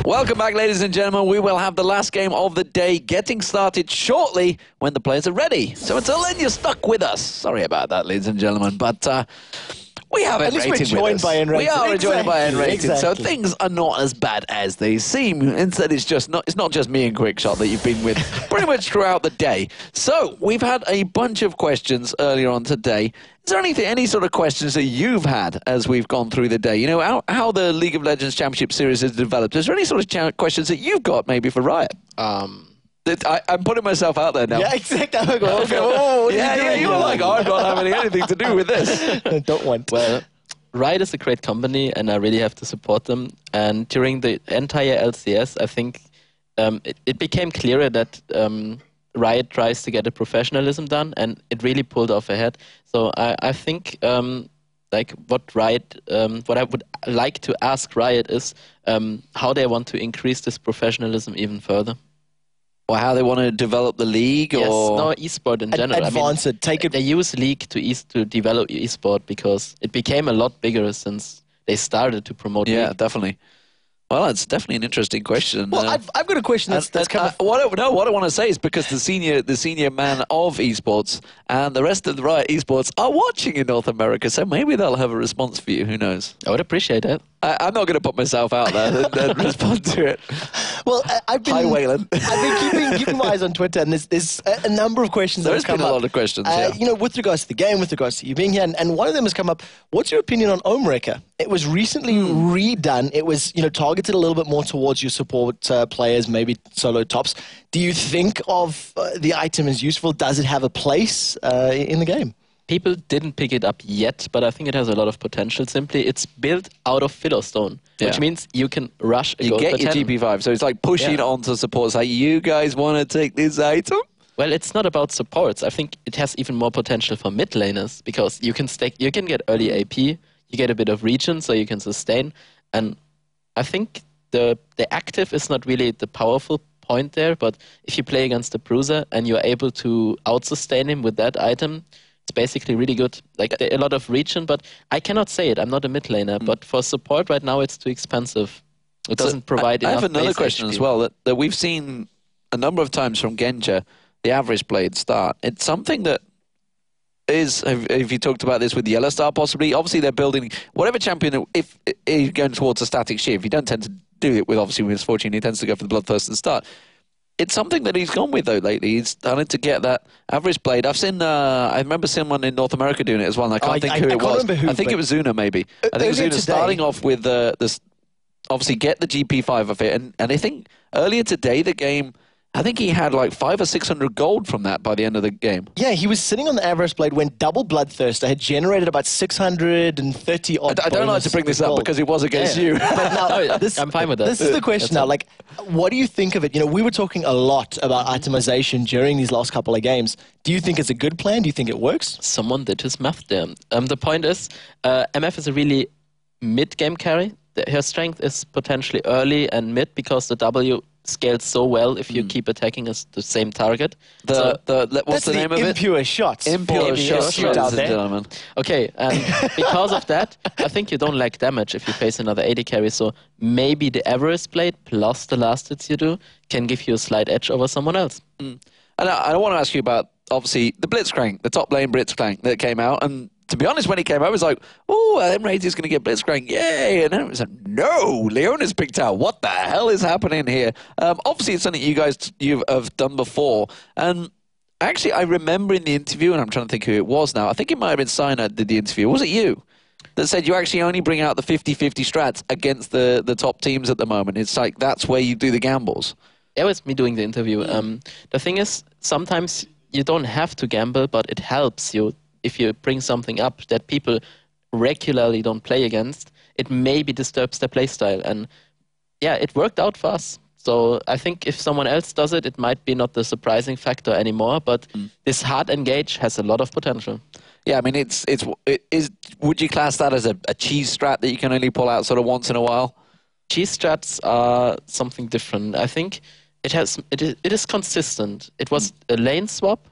Welcome back, ladies and gentlemen. We will have the last game of the day getting started shortly when the players are ready. So until then, you're stuck with us. Sorry about that, ladies and gentlemen, but we have N-Rated with us. We are joined by N-Rated, so things are not as bad as they seem. Instead, it's not just me and Quickshot that you've been with pretty much throughout the day. So we've had a bunch of questions earlier on today. Is there any sort of questions that you've had as we've gone through the day? You know, how the League of Legends Championship Series has developed. Is there any sort of questions that you've got maybe for Riot? I'm putting myself out there now. Yeah, exactly. Okay, you were like, I'm not having anything to do with this. Don't want. Well, Riot is a great company, and I really have to support them. And during the entire LCS, I think it became clearer that Riot tries to get a professionalism done, and it really pulled off ahead. So I think like what I would like to ask Riot is how they want to increase this professionalism even further. Or how they want to develop the league? Yes, or no, esport in general. Advance it, take it. They use league to develop esport because it became a lot bigger since they started to promote league. Yeah, definitely. Well, it's definitely an interesting question. Well, I've got a question that's kind of... What I want to say is because the senior man of esports and the rest of the Riot esports are watching in North America, so maybe they'll have a response for you. Who knows? I would appreciate that. I'm not going to put myself out there and respond to it. Well, I've been... Hi, Waylon. I've been keeping my eyes on Twitter, and there's a number of questions that have come up. There's been a lot of questions, yeah. You know, with regards to the game, with regards to you being here, and one of them has come up. What's your opinion on Omewrecker? It was recently redone. It was, targeted a little bit more towards your support players, maybe solo tops. Do you think of the item as useful? Does it have a place in the game? People didn't pick it up yet, but I think it has a lot of potential. Simply, it's built out of Philostone, which means you can rush a gold You get your 10. GP5, so it's like pushing it onto support. It's like, you guys want to take this item? Well, it's not about supports. I think it has even more potential for mid laners because you can get early AP, you get a bit of regen, so you can sustain. And I think the active is not really the powerful point there, but if you play against the bruiser and you're able to out-sustain him with that item, it's basically really good. Like a lot of regen, but I cannot say it. I'm not a mid laner, but for support right now, it's too expensive. It doesn't provide enough. I have another base question HP. as well that we've seen a number of times from Genja, the average blade start. It's something that is, have you talked about this with Yellow Star possibly? Obviously, they're building whatever champion, if you're going towards a static shift, you don't tend to do it with, obviously, with Misfortune, he tends to go for the Bloodthirst and start. It's something that he's gone with, though, lately. He's started to get that average blade. I've seen, I remember someone in North America doing it as well, and I can't think who it was. I think it was Zuna, maybe. I think it was Zuna starting off with this, obviously get the GP5 of it, and I think earlier today, the game, I think he had like 500 or 600 gold from that by the end of the game. Yeah, he was sitting on the average blade when double Bloodthirster had generated about 630 odd. I don't like to bring this up because it was against you. But now, I'm fine with that. This is the question now. Like, what do you think of it? We were talking a lot about itemization during these last couple of games. Do you think it's a good plan? Do you think it works? Someone did his math there. The point is, MF is a really mid-game carry. Her strength is potentially early and mid because the W scales so well if you keep attacking as the same target. What's the name of it? Impure shots. Impure shots, ladies and gentlemen. Okay, and because of that, I think you don't lack damage if you face another AD carry, so maybe the average blade plus the last hits you do can give you a slight edge over someone else. And I want to ask you about, obviously, the Blitzcrank, the top lane Blitzcrank that came out, and to be honest, when he came out, I was like, oh, N-Rated going to get Blitzcrank, yay! And then it was like, no, Leona's picked out. What the hell is happening here? Obviously, it's something you have done before. And actually, I remember in the interview, and I'm trying to think who it was now. I think it might have been Sina that did the interview. Was it you that said you actually only bring out the 50-50 strats against the top teams at the moment? It's like that's where you do the gambles. It was me doing the interview. The thing is, sometimes you don't have to gamble, but it helps you. If you bring something up that people regularly don't play against, it maybe disturbs their playstyle. And yeah, it worked out for us. So I think if someone else does it, it might be not the surprising factor anymore. But this hard engage has a lot of potential. Yeah, I mean, it is. Would you class that as a cheese strat that you can only pull out sort of once in a while? Cheese strats are something different. I think it is consistent. It was a lane swap.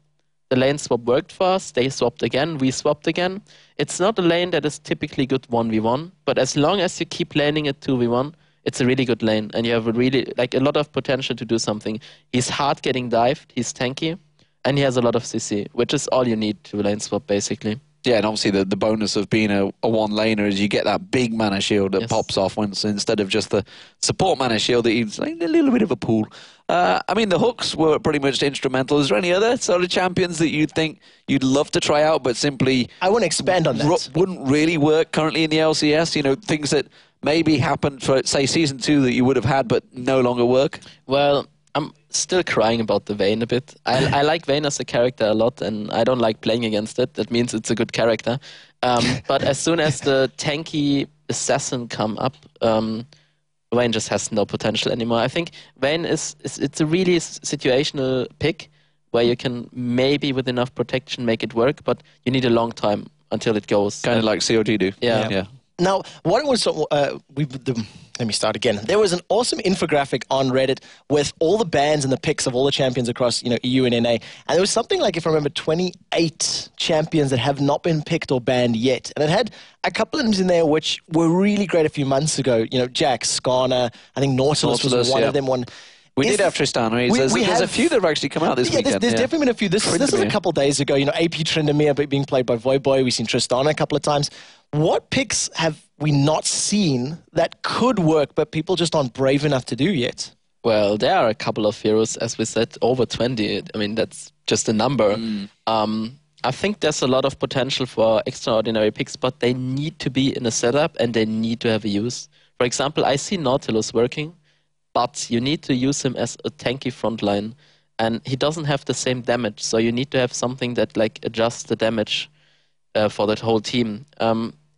The lane swap worked for us. They swapped again. We swapped again. It's not a lane that is typically good 1v1, but as long as you keep laning it 2v1, it's a really good lane, and you have a really like a lot of potential to do something. He's hard getting dived, he's tanky, and he has a lot of CC, which is all you need to lane swap basically. Yeah, and obviously the bonus of being a one-laner is you get that big mana shield that Yes. pops off once instead of just the support mana shield that you'd like a little bit of a pool. I mean, the hooks were pretty much instrumental. Is there any other sort of champions that you'd think you'd love to try out but simply I want to expand on that. wouldn't really work currently in the LCS? You know, things that maybe happened for, say, Season 2 that you would have had but no longer work? Well, I'm still crying about the Vayne a bit. I like Vayne as a character a lot, and I don't like playing against it. That means it's a good character. But as soon as the tanky assassin come up, Vayne just has no potential anymore. I think Vayne it's a really situational pick where you can maybe with enough protection make it work, but you need a long time until it goes. Kind of like COG do. Yeah. Now, what was let me start again. There was an awesome infographic on Reddit with all the bans and the picks of all the champions across, EU and NA, and there was something like, if I remember, 28 champions that have not been picked or banned yet, and it had a couple of names in there which were really great a few months ago. Jack, Skarner, I think Nautilus was one of them. We did have Tristan. Right? There's a few that have actually come out this weekend. There's definitely been a few. This is a couple of days ago. AP Tryndamere being played by Voyboy. We've seen Tristan a couple of times. What picks have we not seen that could work, but people just aren't brave enough to do yet? Well, there are a couple of heroes, as we said, over 20. I mean, that's just a number. I think there's a lot of potential for extraordinary picks, but they need to be in a setup and they need to have a use. For example, I see Nautilus working, but you need to use him as a tanky frontline, and he doesn't have the same damage, so you need to have something that like adjusts the damage for that whole team.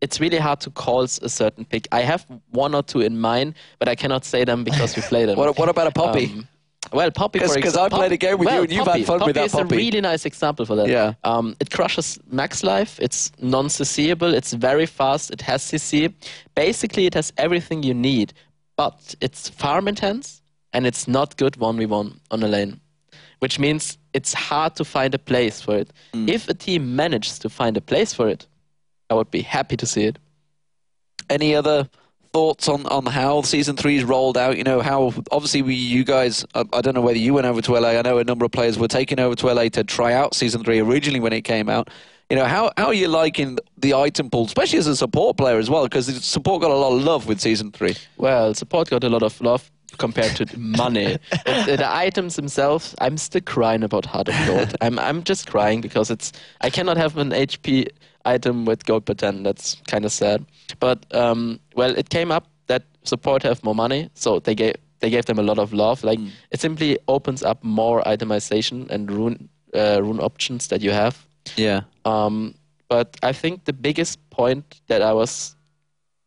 It's really hard to call a certain pick. I have one or two in mind, but I cannot say them because we played them. What about a Poppy? Well, Poppy, for example. Because I played a game with you and you've had fun with that Poppy. Poppy is a really nice example for that. Yeah. It crushes max life. It's non-CCable. It's very fast. It has CC. Basically, it has everything you need, but it's farm intense and it's not good 1v1 on a lane, which means it's hard to find a place for it. If a team manages to find a place for it, I would be happy to see it. Any other thoughts on how Season 3's rolled out? How obviously you guys, I don't know whether you went over to LA. I know a number of players were taken over to LA to try out Season 3 originally when it came out. How are you liking the item pool, especially as a support player as well? Because support got a lot of love with Season 3. Well, support got a lot of love compared to money. The items themselves, I'm still crying about Heart of Gold. I'm just crying because I cannot have an HP item with gold per 10. That's kind of sad. But well, it came up that support have more money, so they gave them a lot of love. Like it simply opens up more itemization and rune options that you have. Yeah. But I think the biggest point that I was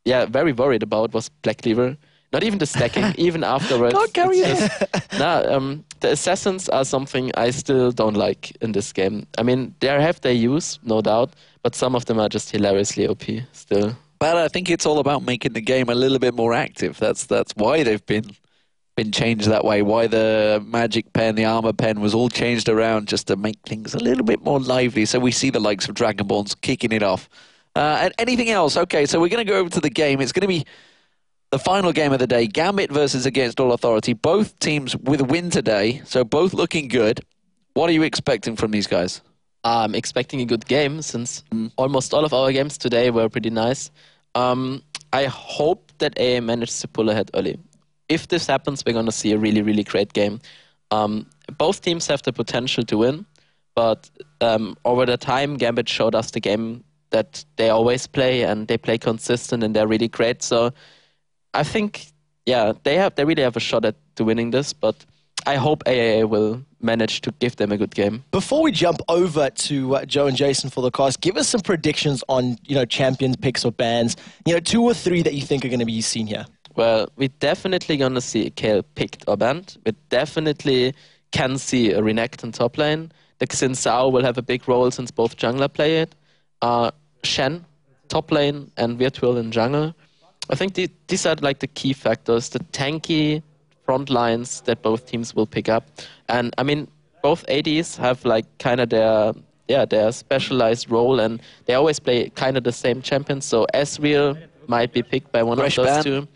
very worried about was Black Cleaver. Not even the stacking, even afterwards. God, carry it. The assassins are something I still don't like in this game. I mean, they have their use, no doubt, but some of them are just hilariously OP still. But I think it's all about making the game a little bit more active. That's why they've been changed that way. Why the magic pen, the armor pen was all changed around just to make things a little bit more lively. So we see the likes of Dragonborns kicking it off. And anything else? Okay, so we're going to go over to the game. It's going to be the final game of the day, Gambit versus Against All Authority. Both teams with a win today, so both looking good. What are you expecting from these guys? I'm expecting a good game since almost all of our games today were pretty nice. I hope that AA manages to pull ahead early. If this happens, we're going to see a really, really great game. Both teams have the potential to win, but over the time, Gambit showed us the game that they always play, and they play consistent, and they're really great. So I think, they really have a shot at winning this, but I hope AAA will manage to give them a good game. Before we jump over to Joe and Jason for the cast, give us some predictions on champions, picks or bans. 2 or 3 that you think are going to be seen here. Well, we're definitely going to see Kale picked or banned. We definitely can see a Renekton in top lane. The Xin Zhao will have a big role since both jungler play it. Shen, top lane, and Virtual in jungle. I think these are like the key factors, the tanky front lines that both teams will pick up. And I mean, both ADs have like kind of their specialized role, and they always play kind of the same champions. So Ezreal might be picked by one of those two.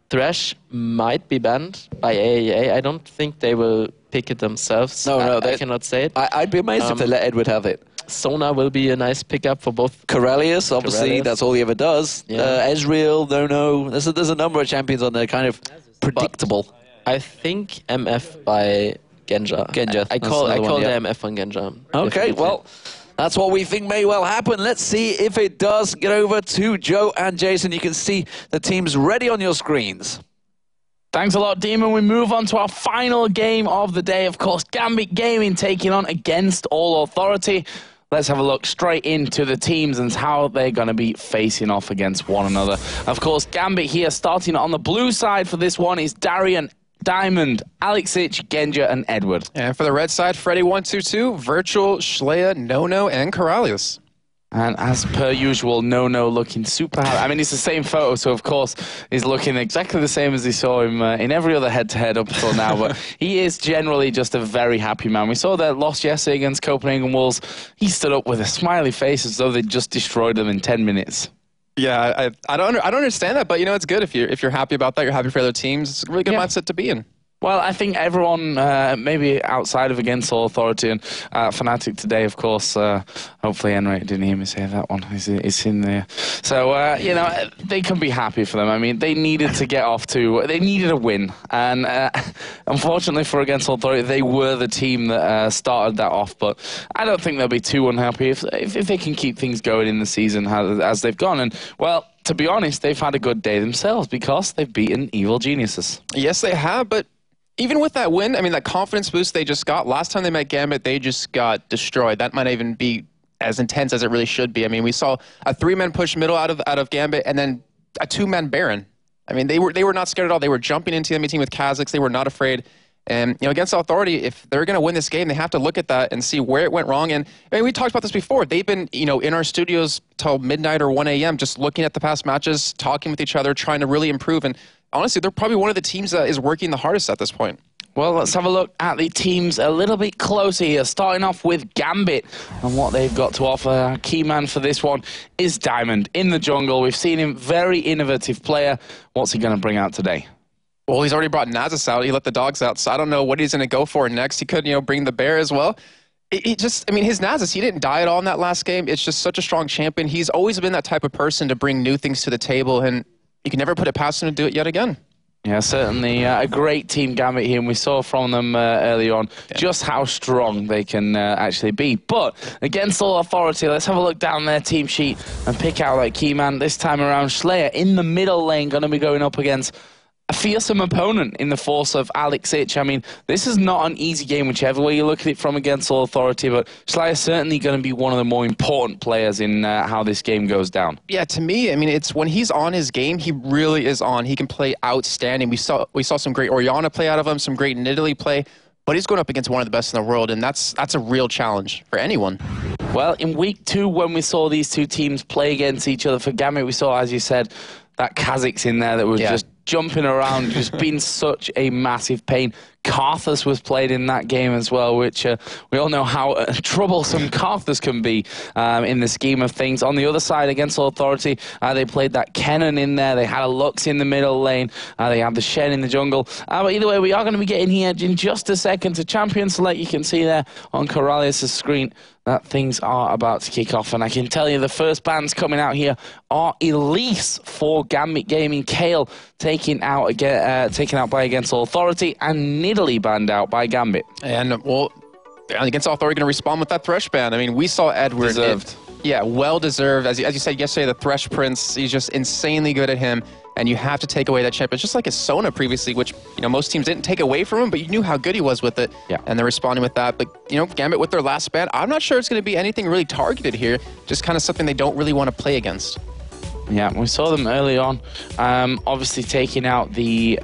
Thresh might be banned by AAA. I don't think they will pick it themselves. No, I cannot say it. I'd be amazed if they let Edward have it. Sona will be a nice pickup for both. Corellius, obviously, that's all he ever does. Yeah. Ezreal, no. There's a number of champions on there, kind of predictable. I think MF by Genja. I call the MF on Genja. Okay, definitely. well, that's what we think may well happen. Let's see if it does. Get over to Joe and Jason. You can see the teams ready on your screens. Thanks a lot, Demon. We move on to our final game of the day. Of course, Gambit Gaming taking on Against All Authority. Let's have a look straight into the teams and how they're going to be facing off against one another. Of course, Gambit here starting on the blue side for this one is Darian, Diamond, Alexich, Genja, and Edward. And for the red side, Freddy122, Virtual, Schleya, Nono, and Corralius. And as per usual, Nono looking super happy. I mean, it's the same photo, so of course he's looking exactly the same as he saw him in every other head-to-head up until now. But he is generally just a very happy man. We saw that loss yesterday against Copenhagen Wolves. He stood up with a smiley face as though they just destroyed them in 10 minutes. Yeah, I don't understand that, but you know, it's good if you're happy about that. You're happy for other teams. It's a really good mindset to be in. Well, I think everyone, maybe outside of Against All Authority and Fnatic today, of course, hopefully Enright didn't hear me say that one. It's in there. So, you know, they can be happy for them. I mean, they needed to get off to, they needed a win. And unfortunately for Against All Authority, they were the team that started that off. But I don't think they'll be too unhappy if they can keep things going in the season as they've gone. And, well, to be honest, they've had a good day themselves because they've beaten Evil Geniuses. Yes, they have, but even with that win, I mean, that confidence boost they just got, last time they met Gambit, they just got destroyed. That might even be as intense as it really should be. I mean, we saw a 3-man push middle out of Gambit and then a 2-man Baron. I mean, they were not scared at all. They were jumping into the enemy team with Kha'Zix. They were not afraid. And, you know, Against Authority, if they're going to win this game, they have to look at that and see where it went wrong. And I mean, we talked about this before. They've been, you know, in our studios till midnight or 1 a.m. just looking at the past matches, talking with each other, trying to really improve. And honestly, they're probably one of the teams that is working the hardest at this point. Well, let's have a look at the teams a little bit closer here, starting off with Gambit and what they've got to offer. Our key man for this one is Diamond in the jungle. We've seen him, very innovative player. What's he going to bring out today? Well, he's already brought Nasus out. He let the dogs out, so I don't know what he's going to go for next. He could, you know, bring the bear as well. It just, I mean, his Nasus, he didn't die at all in that last game. It's just such a strong champion. He's always been that type of person to bring new things to the table, and you can never put it past him to do it yet again. Yeah, certainly a great team Gambit here, and we saw from them early on just how strong they can actually be. But Against All Authority, let's have a look down their team sheet and pick out that key man. This time around, Schleya in the middle lane, going to be going up against a fearsome opponent in the force of Alexich. I mean, this is not an easy game, whichever way you look at it from Against All Authority, but Schleya is certainly going to be one of the more important players in how this game goes down. Yeah, to me, I mean, it's when he's on his game, he really is on. He can play outstanding. We saw some great Orianna play out of him, some great Nidalee play, but he's going up against one of the best in the world, and that's a real challenge for anyone. Well, in week 2, when we saw these two teams play against each other, for Gambit, we saw, as you said, that Kha'Zix in there that was just jumping around, just been such a massive pain. Karthus was played in that game as well, which we all know how troublesome Karthus can be in the scheme of things. On the other side, Against All Authority, they played that Kennen in there. They had a Lux in the middle lane. They had the Shen in the jungle. But either way, we are going to be getting here in just a second to Champion Select. You can see there on Corellius' screen that things are about to kick off. And I can tell you the first bans coming out here are Elise for Gambit Gaming, Kale taken out by Against All Authority, and Nidalee banned out by Gambit. And, well, Against All Authority going to respond with that Thresh ban. I mean, we saw Edward. Deserved. Yeah, well-deserved. As you said yesterday, the Thresh Prince, he's just insanely good at him. And you have to take away that champion. Just like a Sona previously, which, you know, most teams didn't take away from him, but you knew how good he was with it. Yeah. And they're responding with that. But, you know, Gambit with their last ban, I'm not sure it's going to be anything really targeted here. Just kind of something they don't really want to play against. Yeah, we saw them early on, obviously taking out the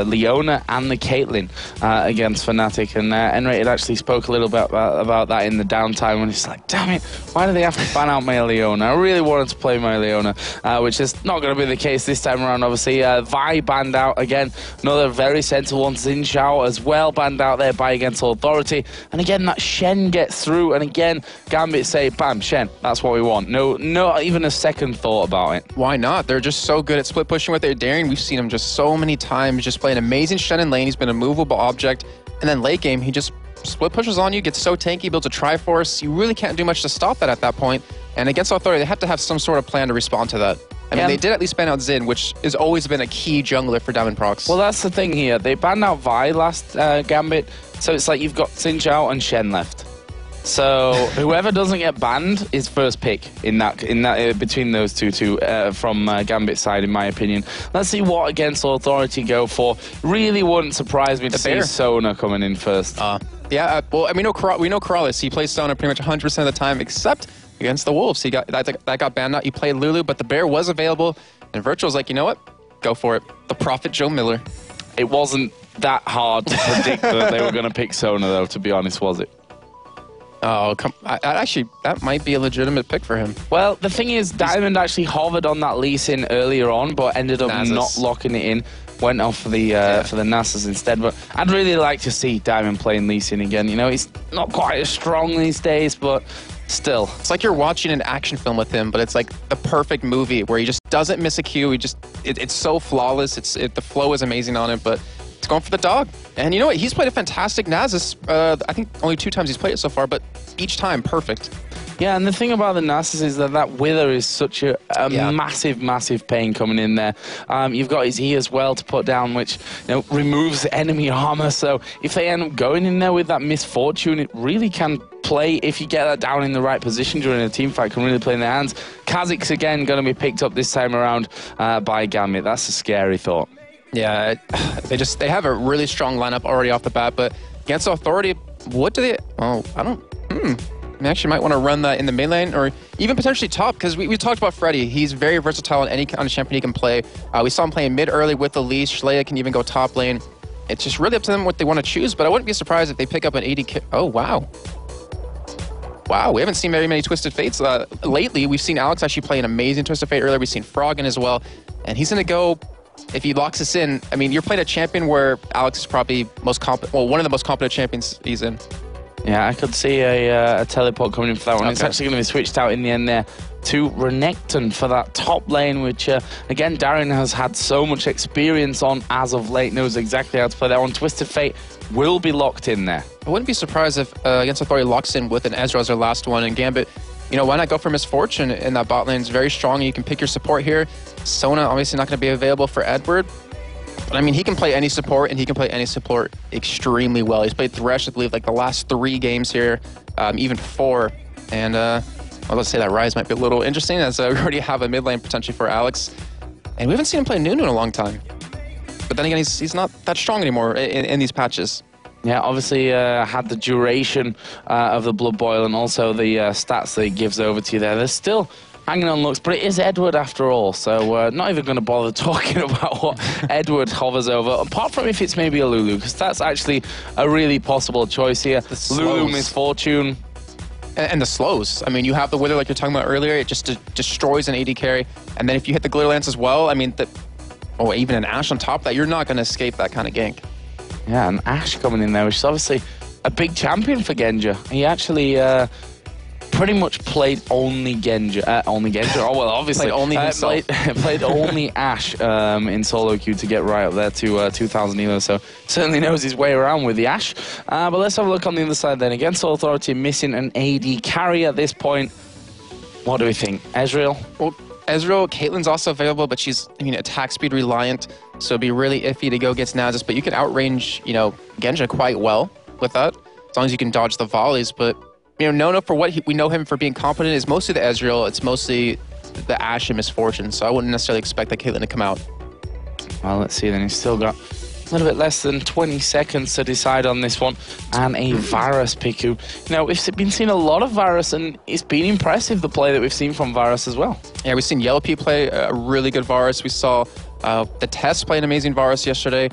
Leona and the Caitlyn against Fnatic, and Enrated actually spoke a little bit about that in the downtime when he's like, damn it, why do they have to ban out my Leona? I really wanted to play my Leona, which is not going to be the case this time around, obviously. Vi banned out again, another very sensible one. Xin Zhao as well banned out there by Against All Authority, and again that Shen gets through, and again Gambit say, bam, Shen, that's what we want. No, not even a second thought about about it. Why not? They're just so good at split pushing what they're daring. We've seen him just so many times just play an amazing Shen in lane. He's been a movable object. And then late game, he just split pushes on you, gets so tanky, builds a Triforce. You really can't do much to stop that at that point. And against Authority, they have to have some sort of plan to respond to that. I mean, they did at least ban out Xin, which has always been a key jungler for Diamond Prox. Well, that's the thing here. They banned out Vi last Gambit, so it's like you've got Xin Zhao and Shen left. So whoever doesn't get banned is first pick in that between those two from Gambit's side, in my opinion. Let's see what against Authority go for. Really wouldn't surprise me to see Sona coming in first. Well, I mean, we know Corrales. He plays Sona pretty much 100% of the time, except against the Wolves. He got that got banned out. He played Lulu, but the Bear was available, and Virtual's like, you know what? Go for it. The Prophet Joe Miller. It wasn't that hard to predict that they were going to pick Sona, though, to be honest, was it? Oh, actually, that might be a legitimate pick for him. Well, the thing is, Diamond actually hovered on that Lee Sin earlier on, but ended up not locking it in. Went off for the Nasus instead. But I'd really like to see Diamond playing Lee Sin again. You know, he's not quite as strong these days, but still. It's like you're watching an action film with him, but it's like the perfect movie where he just doesn't miss a cue. It's so flawless. The flow is amazing on it, but it's going for the dog. And you know what? He's played a fantastic Nasus. I think only 2 times he's played it so far, but each time perfect. Yeah, and the thing about the Nasus is that Wither is such a massive, massive pain coming in there. You've got his E as well to put down, which removes enemy armor. So if they end up going in there with that Misfortune, it really can play, if you get that down in the right position during a team fight, can really play in their hands. Kha'Zix again going to be picked up this time around by Gambit. That's a scary thought. Yeah, they have a really strong lineup already off the bat, but against Authority, what do they... Oh, I don't... They actually might want to run that in the mid lane or even potentially top, because we talked about Freddy. He's very versatile in any kind of champion he can play. We saw him playing mid early with the Lee. Shlaya can even go top lane. It's just really up to them what they want to choose, but I wouldn't be surprised if they pick up an 80... Oh, wow. Wow, we haven't seen very many Twisted Fates lately. We've seen Alex actually play an amazing Twisted Fate earlier. We've seen Froggen as well, and he's going to go... If he locks us in, I mean, you're playing a champion where Alex is probably one of the most competent champions he's in. Yeah, I could see a teleport coming in for that one. Okay. It's actually going to be switched out in the end there to Renekton for that top lane, which, again, Darren has had so much experience on as of late, knows exactly how to play that one. Twisted Fate will be locked in there. I wouldn't be surprised if against Authority locks in with an Ezreal as their last one, and Gambit, why not go for Misfortune in that bot lane? It's very strong. You can pick your support here. Sona obviously not going to be available for Edward. But I mean, he can play any support, and he can play any support extremely well. He's played Thresh, I believe, like the last 3 games here, even 4. And let's say that Rise might be a little interesting, as we already have a mid lane potentially for Alex. And we haven't seen him play Nunu in a long time. But then again, he's not that strong anymore in these patches. Yeah, obviously had the duration of the Blood Boil and also the stats that he gives over to you there. There's still hanging on looks, but it is Edward after all, so not even going to bother talking about what Edward hovers over, apart from if it's maybe a Lulu, because that's actually a really possible choice here. Lulu, Misfortune. And the slows. I mean, you have the Wither like you're talking about earlier, it just destroys an AD carry, and then if you hit the Glitter Lance as well, I mean, even an Ashe on top of that, you're not going to escape that kind of gank. Yeah, and Ashe coming in there, which is obviously a big champion for Genja. He actually... pretty much played only Genja. Oh, well, obviously. Played only himself. Played only Ashe in solo queue to get right up there to 2,000 elo, so certainly knows his way around with the Ashe. But let's have a look on the other side then. Against Authority, missing an AD carry at this point. What do we think? Ezreal? Well, Ezreal, Caitlyn's also available, but she's, attack speed reliant, so it'd be really iffy to go against Nasus, but you can outrange, Genja quite well with that, as long as you can dodge the volleys, but Nono, for what we know him for being competent, is mostly the Ezreal. It's mostly the Ashe and Misfortune, so I wouldn't necessarily expect that Caitlyn to come out. Well, let's see then. He's still got a little bit less than 20 seconds to decide on this one. And a Varus Piku. We've been seeing a lot of Varus, and it's been impressive, the play that we've seen from Varus as well. Yeah, we've seen Yellow P play a really good Varus. We saw the Test play an amazing Varus yesterday.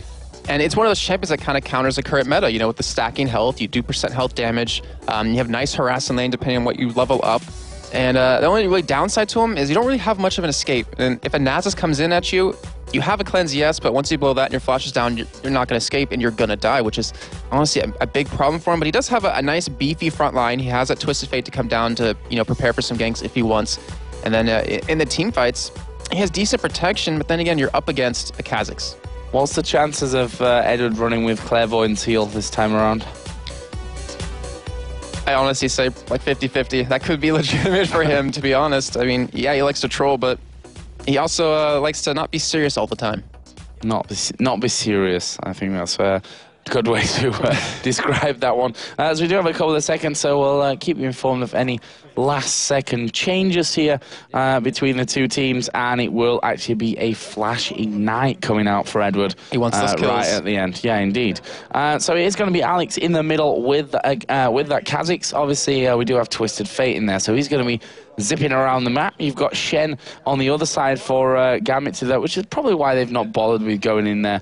And it's one of those champions that kind of counters the current meta, with the stacking health. You do % health damage. You have nice harass in lane depending on what you level up. And the only really downside to him is you don't really have much of an escape. And if a Nasus comes in at you, you have a cleanse, yes, but once you blow that and your flash is down, you're not going to escape and you're going to die, which is honestly a big problem for him. But he does have a nice beefy front line. He has that Twisted Fate to come down to, prepare for some ganks if he wants. And then in the team fights, he has decent protection, but then again, you're up against a Kha'Zix. What's the chances of Edward running with Clairvoyance Heal this time around? I honestly say like 50-50. That could be legitimate for him, to be honest. I mean, yeah, he likes to troll, but he also likes to not be serious all the time. Not be serious. I think that's a good way to describe that one. As we do have a couple of seconds, so we'll keep you informed of any last-second changes here between the two teams, and it will actually be a Flash Ignite coming out for Edward. He wants those kills. Right at the end. Yeah, indeed. So it is going to be Alex in the middle with that Kha'Zix. Obviously, we do have Twisted Fate in there, so he's going to be zipping around the map. You've got Shen on the other side for Gambit to that, which is probably why they've not bothered with going in there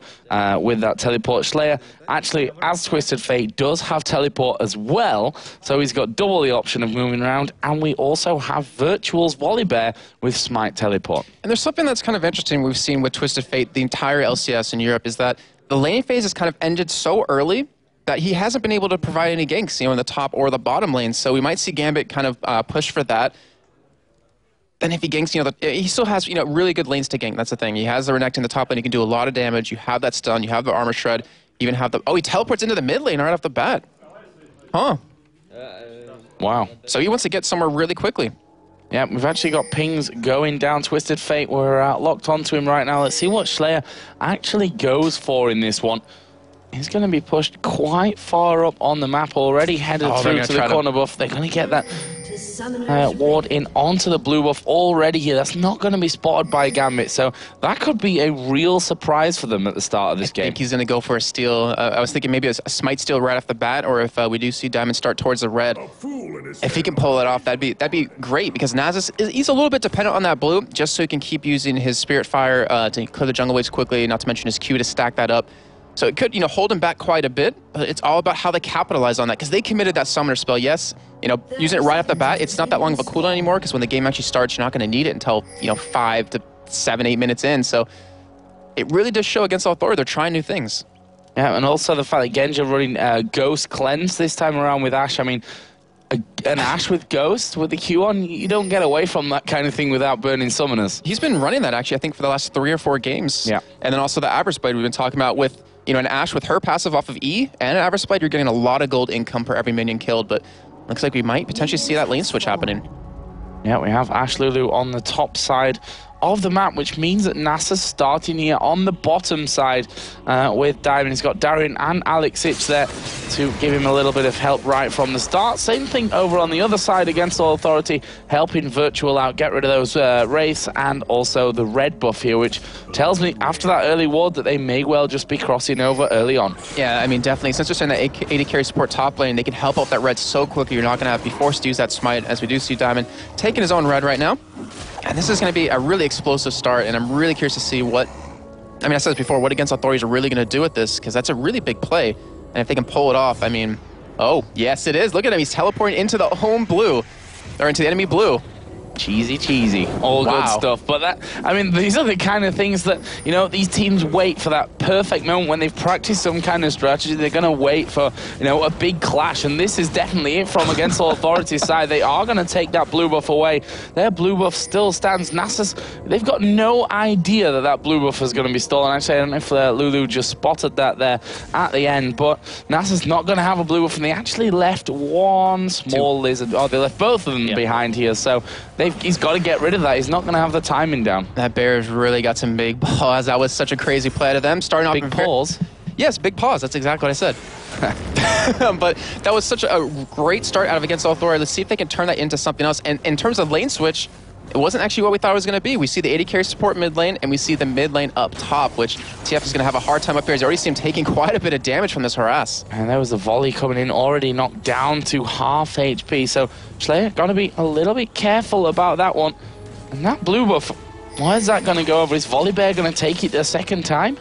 with that teleport. Slayer, actually, as Twisted Fate, does have teleport as well, so he's got double the option of moving around, and we also have Virtual's Volibear with Smite teleport. And there's something that's kind of interesting we've seen with Twisted Fate, the entire LCS in Europe, is that the laning phase has kind of ended so early that he hasn't been able to provide any ganks, in the top or the bottom lane, so we might see Gambit kind of push for that. Then if he ganks, he still has, really good lanes to gank. That's the thing. He has the Renekton in the top lane. He can do a lot of damage. You have that stun. You have the armor shred. You even have the... Oh, he teleports into the mid lane right off the bat. Huh. Wow. So he wants to get somewhere really quickly. Yeah, we've actually got pings going down. Twisted Fate, we're locked onto him right now. Let's see what Slayer actually goes for in this one. He's going to be pushed quite far up on the map already, headed through to the corner buff. They're going to get that ward in onto the blue buff already here. That's not going to be spotted by Gambit, so that could be a real surprise for them at the start of this game. I think he's going to go for a steal. I was thinking maybe a smite steal right off the bat, or if we do see Diamond start towards the red. If he can pull it off, that'd be great, because Nasus, he's a little bit dependent on that blue, just so he can keep using his Spirit Fire to clear the jungle waves quickly, not to mention his Q to stack that up. So it could, hold him back quite a bit, but it's all about how they capitalize on that, because they committed that summoner spell. Yes, using it right off the bat, it's not that long of a cooldown anymore, because when the game actually starts, you're not going to need it until, 5 to 7, 8 minutes in. So it really does show against Authority. They're trying new things. Yeah, and also the fact that Genja running Ghost Cleanse this time around with Ashe. I mean, an Ashe with Ghost, with the Q on, you don't get away from that kind of thing without burning summoners. He's been running that, actually, I think, for the last 3 or 4 games. Yeah. And then also the Average Blade we've been talking about with... an Ashe with her passive off of E and an Average Blade, you're getting a lot of gold income per every minion killed, but looks like we might potentially see that lane switch happening. Yeah, we have Ashe Lulu on the top side of the map, which means that NASA's starting here on the bottom side with Diamond. He's got Darian and Alex Itch there to give him a little bit of help right from the start. Same thing over on the other side against All Authority, helping Virtual out, get rid of those Wraiths, and also the red buff here, which tells me after that early ward that they may well just be crossing over early on. Yeah, I mean, definitely. Since they're saying that AD carry support top lane, they can help out that red so quickly. You're not going to have to be forced to use that smite, as we do see Diamond taking his own red right now. And this is going to be a really explosive start, and I'm really curious to see what... I mean, I said this before, what Against Authorities are really going to do with this, because that's a really big play. And if they can pull it off, I mean... Oh, yes, it is. Look at him. He's teleporting into the home blue, or into the enemy blue. Cheesy. All good stuff. But that, I mean, these are the kind of things that, these teams wait for that perfect moment when they've practiced some kind of strategy. They're going to wait for, a big clash. And this is definitely it from Against All Authority's side. They are going to take that blue buff away. Their blue buff still stands. NASA's, they've got no idea that that blue buff is going to be stolen. Actually, I don't know if Lulu just spotted that there at the end. But NASA's not going to have a blue buff. And they actually left one small lizard. Oh, they left both of them behind here. So he's got to get rid of that. He's not going to have the timing down. That Bears really got some big paws. That was such a crazy play to them. Starting off big paws. Yes, big paws. That's exactly what I said. But that was such a great start out of Against All Authority. Let's see if they can turn that into something else. And in terms of lane switch, it wasn't actually what we thought it was going to be. We see the AD carry support mid lane, and we see the mid lane up top, which TF is going to have a hard time up here. As you already see him taking quite a bit of damage from this harass. And there was the volley coming in, already knocked down to half HP. So Slayer got to be a little bit careful about that one. And that blue buff, why is that going to go over? Is Volibear going to take it a second time?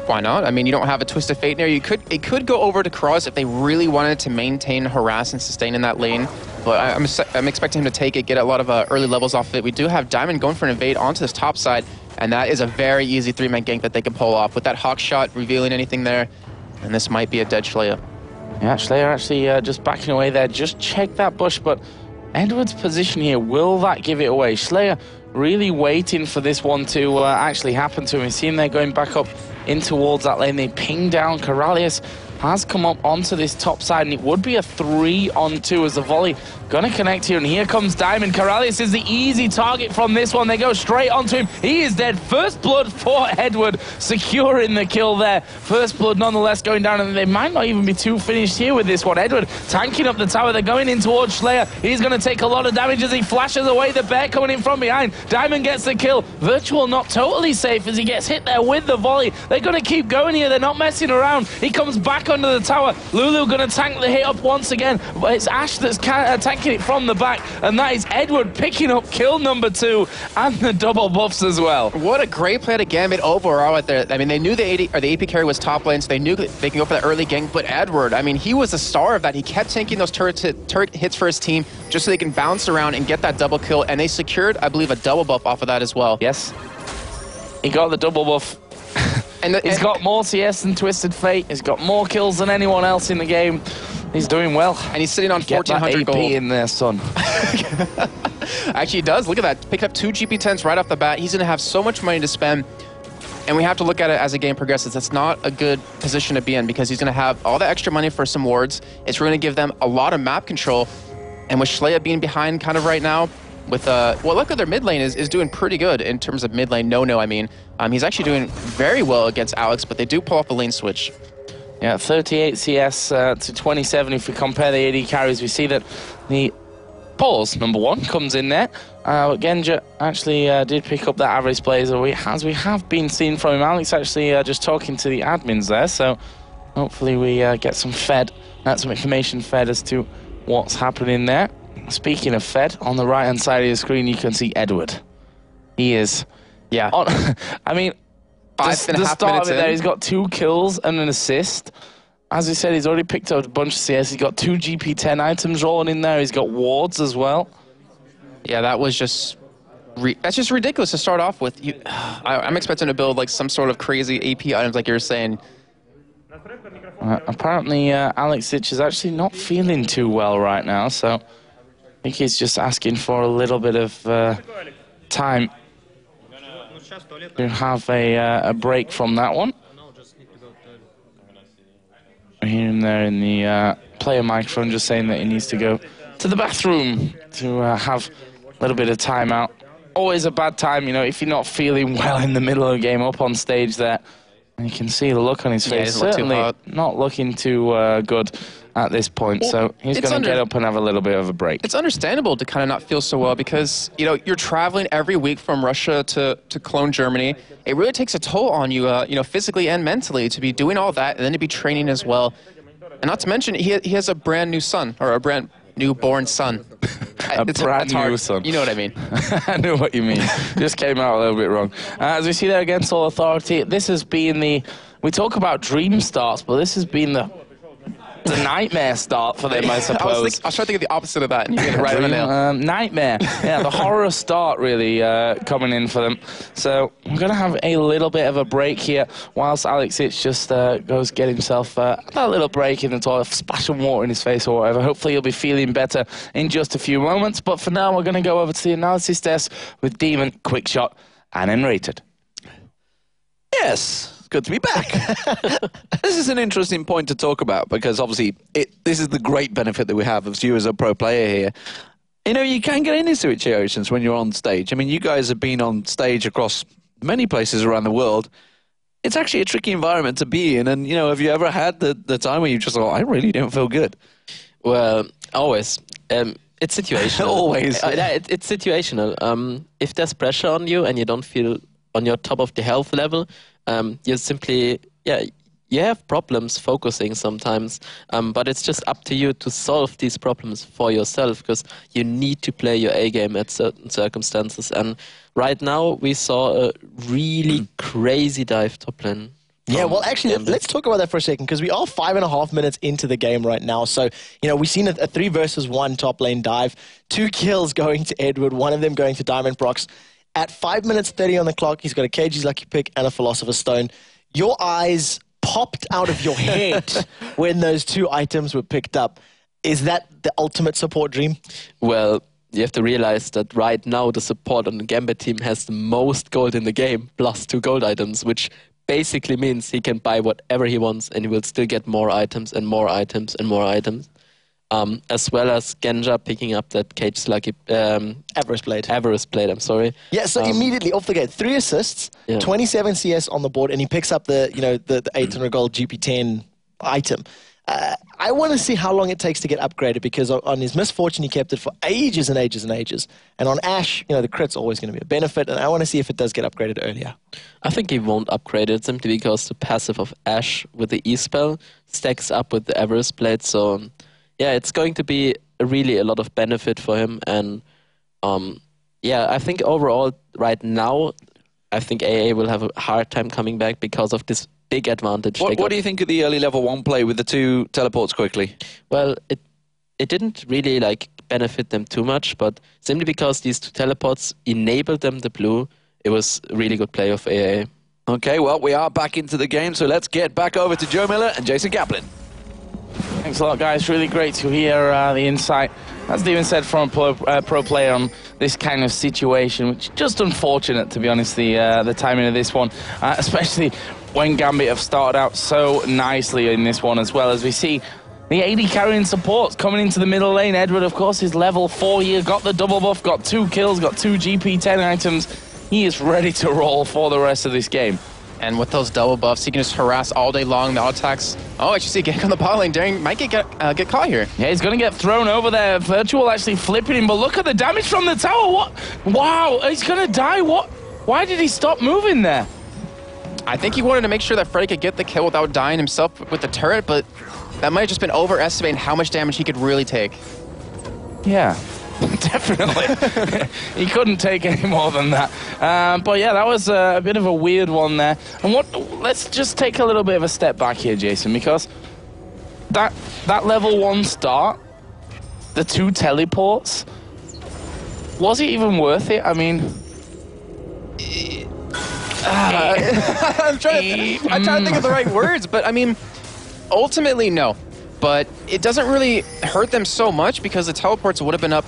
Why not? I mean, you don't have a Twisted Fate there. It could go over to Cross if they really wanted to maintain harass and sustain in that lane. But I'm expecting him to take it, get a lot of early levels off of it. We do have Diamond going for an invade onto this top side, and that is a very easy 3-man gank that they can pull off with that Hawk shot revealing anything there. And this might be a dead Slayer. Yeah, Slayer actually just backing away there. Just check that bush, but Edward's position here, will that give it away? Slayer really waiting for this one to actually happen to him. We see him there going back up in towards that lane. They ping down. Corralius has come up onto this top side, and it would be a 3-on-2 as the volley gonna connect here, and here comes Diamond. Corralius is the easy target from this one. They go straight onto him. He is dead. First blood for Edward, securing the kill there. First blood nonetheless going down, and they might not even be too finished here with this one. Edward tanking up the tower. They're going in towards Slayer. He's gonna take a lot of damage as he flashes away the bear coming in from behind. Diamond gets the kill. Virtual not totally safe as he gets hit there with the volley. They're gonna keep going here. They're not messing around. He comes back under the tower. Lulu gonna tank the hit up once again, but it's Ash that's tanking it from the back, and that is Edward picking up kill number 2 and the double buffs as well. What a great play to Gambit overall out there. I mean, they knew the AP carry was top lane, so they knew they can go for that early gank, but Edward, I mean, he was the star of that. He kept tanking those turret hits for his team just so they can bounce around and get that double kill, and they secured, I believe, a double buff off of that as well. Yes. He got the double buff. And he's got more CS than Twisted Fate. He's got more kills than anyone else in the game. He's doing well. And he's sitting on 1,400 AP gold. in there, son. Actually, he does. Look at that. Picked up 2 GP10s right off the bat. He's going to have so much money to spend. And we have to look at it as the game progresses. That's not a good position to be in because he's going to have all the extra money for some wards. It's going to give them a lot of map control. And with Shlea being behind kind of right now, with well, look at their mid lane is doing pretty good in terms of mid lane. No, I mean, he's actually doing very well against Alex, but they do pull off a lane switch. Yeah, 38 CS to 27. If we compare the AD carries, we see that the pause number 1 comes in there. Genja actually did pick up that average play as we have been seeing from him. Alex actually just talking to the admins there, so hopefully we get some information fed as to what's happening there. Speaking of fed, on the right-hand side of the screen, you can see Edward. He is... Yeah. I mean, the start of it there, he's got 2 kills and an assist. As we said, he's already picked up a bunch of CS. He's got 2 GP10 items rolling in there. He's got wards as well. Yeah, that was just... that's just ridiculous to start off with. I'm expecting to build like some sort of crazy AP items like you were saying. Apparently, Alex Sich is actually not feeling too well right now, so... I think he's just asking for a little bit of time to have a break from that one. I hear him there in the player microphone just saying that he needs to go to the bathroom to have a little bit of time out. Always a bad time, you know, if you're not feeling well in the middle of the game up on stage there. And you can see the look on his face. Certainly not looking too good at this point, so he's going to get up and have a little bit of a break. It's understandable to kind of not feel so well because, you know, you're traveling every week from Russia to Cologne, Germany. It really takes a toll on you, you know, physically and mentally to be doing all that and then to be training as well. And not to mention, he has a brand new son, or a brand newborn son. Brand new son. You know what I mean. I know what you mean. Just came out a little bit wrong. As we see there against All Authority, this has been we talk about dream starts, but this has been the nightmare start for them, I suppose. I was trying to think of the opposite of that, and you get it right on the nail. Nightmare. Yeah, the horror start really coming in for them. So we're going to have a little bit of a break here whilst Alex Itch just goes get himself a little break in the toilet, splash some water in his face or whatever. Hopefully he'll be feeling better in just a few moments. But for now, we're going to go over to the analysis desk with Demon, Quickshot, and Enrated. Yes. Good to be back. This is an interesting point to talk about because obviously this is the great benefit that we have of you as a pro player here. You know, you can get into situations when you're on stage. I mean, you guys have been on stage across many places around the world. It's actually a tricky environment to be in. And, you know, have you ever had the time where you just thought, I really don't feel good? Well, always. It's situational. Always. It's situational. If there's pressure on you and you don't feel on your top of the health level, you simply, you have problems focusing sometimes, but it's just up to you to solve these problems for yourself because you need to play your A game at certain circumstances. And right now we saw a really crazy dive top lane. Yeah, well, actually, let's talk about that for a second because we are 5.5 minutes into the game right now. So, you know, we've seen a 3 versus 1 top lane dive, 2 kills going to Edward, 1 of them going to Diamond Prox. At 5 minutes 30 on the clock, he's got a KG's Lucky Pick and a Philosopher's Stone. Your eyes popped out of your head when those 2 items were picked up. Is that the ultimate support dream? Well, you have to realize that right now the support on the Gambit team has the most gold in the game, plus 2 gold items, which basically means he can buy whatever he wants and he will still get more items and more items and more items. As well as Genja picking up that Cage Lucky Avarice Blade. I'm sorry. Yeah, so immediately off the gate, 3 assists, 27 CS on the board, and he picks up the 800 gold GP10 item. I want to see how long it takes to get upgraded, because on his Misfortune he kept it for ages and ages and ages, and on Ashe, the crit's always going to be a benefit, and I want to see if it does get upgraded earlier. I think he won't upgrade it simply because the passive of Ashe with the E-spell stacks up with the Avarice Blade, so yeah, it's going to be really a lot of benefit for him, and I think overall right now, I think AA will have a hard time coming back because of this big advantage. What do you think of the early level 1 play with the 2 teleports quickly? Well, it didn't really benefit them too much, but simply because these 2 teleports enabled them the blue, it was a really good play of AA. Okay, well, we are back into the game, so let's get back over to Joe Miller and Jason Kaplan. Thanks a lot, guys. Really great to hear the insight, as Steven said, from a pro player on this kind of situation, which is just unfortunate, to be honest, the timing of this one, especially when Gambit have started out so nicely in this one, as well as we see the AD carrying supports coming into the middle lane. Edward, of course, is level 4 here, got the double buff, got 2 kills, got 2 GP10 items. He is ready to roll for the rest of this game. And with those double buffs, he can just harass all day long. The auto attacks. Oh, I should see Gank on the bot lane. Daring might get caught here. Yeah, he's going to get thrown over there. Virtual actually flipping him, but look at the damage from the tower. What? Wow, he's going to die. What? Why did he stop moving there? I think he wanted to make sure that Freddy could get the kill without dying himself with the turret, but that might have just been overestimating how much damage he could really take. Yeah. Definitely. He couldn't take any more than that. But yeah, that was a bit of a weird one there. And let's just take a little bit of a step back here, Jason, because that level 1 start, the 2 teleports, was it even worth it? I mean, I'm trying to think of the right words, but I mean, ultimately, no. But it doesn't really hurt them so much because the teleports would have been up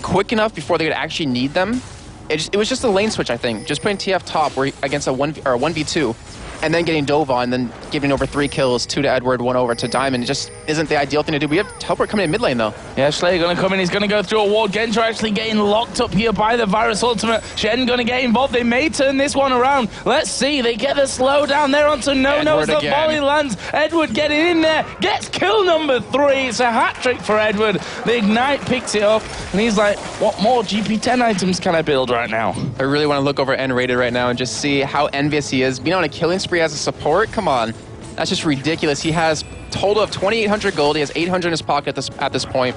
quick enough before they would actually need them. It was just a lane switch, I think. Just putting TF top against a 1v2, and then getting dove on, then giving over 3 kills, 2 to Edward, 1 over to Diamond. It just isn't the ideal thing to do. We have teleport coming in mid lane, though. Yeah, Slayer going to come in. He's going to go through a wall. Genja actually getting locked up here by the Virus Ultimate. Shen going to get involved. They may turn this one around. Let's see. They get the slowdown there onto No-No as the volley lands. Edward getting in there. Gets kill number 3. It's a hat-trick for Edward. The Ignite picks it up, and he's like, what more GP10 items can I build right now? I really want to look over N-rated right now and just see how envious he is. Being on a killing spree as a support, come on. That's just ridiculous. He has a total of 2,800 gold. He has 800 in his pocket at this point.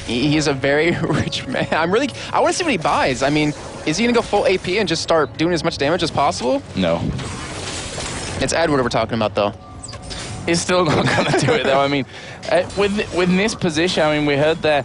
He is a very rich man. I want to see what he buys. I mean, is he going to go full AP and just start doing as much damage as possible? No. It's Edward we're talking about, though. He's still not going to do it, though. I mean, with this position, I mean, we heard there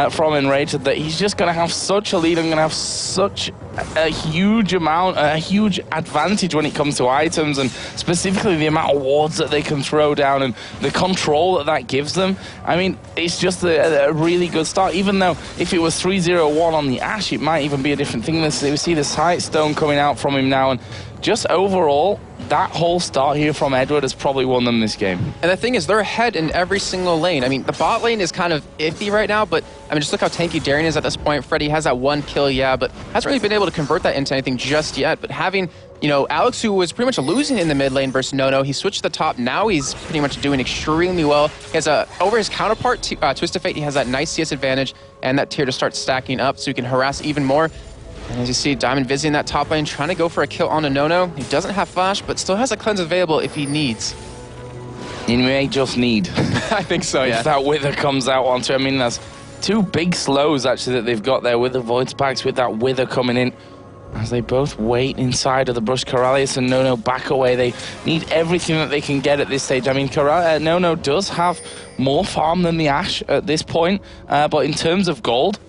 from Enraged that he's just going to have such a lead and going to have such a huge advantage when it comes to items, and specifically the amount of wards that they can throw down and the control that gives them. I mean, it's just a really good start, even though if it was 3-0-1 on the Ashe, it might even be a different thing. We see the Sight Stone coming out from him now, and just overall, that whole start here from Edward has probably won them this game. And the thing is, they're ahead in every single lane. I mean, the bot lane is kind of iffy right now, but I mean, just look how tanky Darien is at this point. Freddy has that 1 kill, yeah, but hasn't really been able to convert that into anything just yet. But having, Alex, who was pretty much losing in the mid lane versus No-No, he switched to the top. Now he's pretty much doing extremely well. He has over his counterpart, Twisted Fate, he has that nice CS advantage and that tier to start stacking up so he can harass even more. And as you see, Diamond visiting that top lane, trying to go for a kill on a No-No. He doesn't have flash, but still has a cleanse available if he needs. He may just need. I think so, yeah. If that Wither comes out onto, I mean, that's 2 big slows, actually, that they've got there with the Void Spikes, with that Wither coming in. As they both wait inside of the brush. Corralius and No-No back away. They need everything that they can get at this stage. I mean, No-No does have more farm than the Ashe at this point, but in terms of gold,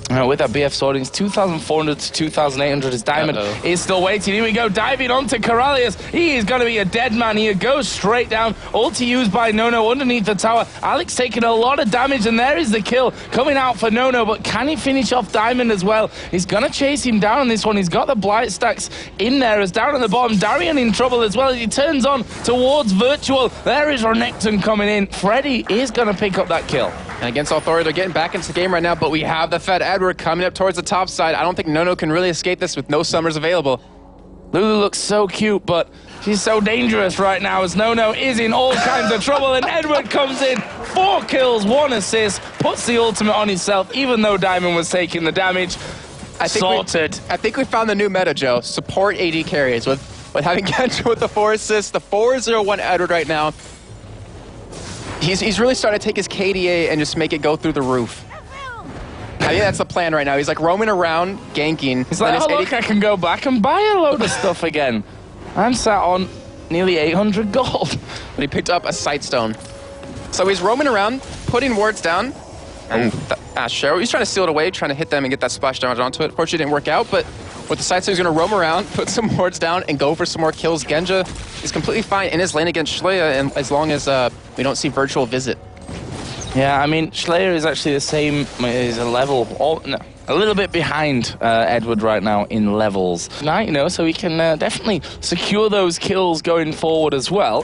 With that BF sword, it's 2,400 to 2,800 as Diamond is still waiting. Here we go, diving onto Corralius. He is going to be a dead man here. Goes straight down. Ulti used by Nono underneath the tower. Alex taking a lot of damage, and there is the kill coming out for Nono. But can he finish off Diamond as well? He's going to chase him down on this one. He's got the blight stacks in there. As down at the bottom, Darian in trouble as well as he turns on towards Virtual. There is Renekton coming in. Freddy is going to pick up that kill. And against Authority, they're getting back into the game right now, but we have the Fed Edward coming up towards the top side. I don't think Nono can really escape this with no summers available. Lulu looks so cute, but she's so dangerous right now as Nono is in all kinds of trouble, and Edward comes in. 4 kills, 1 assist, puts the ultimate on himself, even though Diamond was taking the damage. I think we found the new meta, Joe. Support AD carries with having Genja with the 4 assists, the 4-0-1 Edward right now. He's really starting to take his KDA and just make it go through the roof. I think that's the plan right now. He's like roaming around, ganking. He's like, oh look, I can go back and buy a load of stuff again. I'm sat on nearly 800 gold. But he picked up a Sightstone. So he's roaming around, putting wards down. And Cheryl, he's trying to steal it away, trying to hit them and get that splash damage onto it. Fortunately, it didn't work out, but with the Sightstone, he's going to roam around, put some wards down, and go for some more kills. Genja is completely fine in his lane against Schleia, and as long as we don't see Virtual visit. Yeah, I mean, Schleia is actually the same, is a level, a little bit behind Edward right now in levels. Now, you know, so he can definitely secure those kills going forward as well.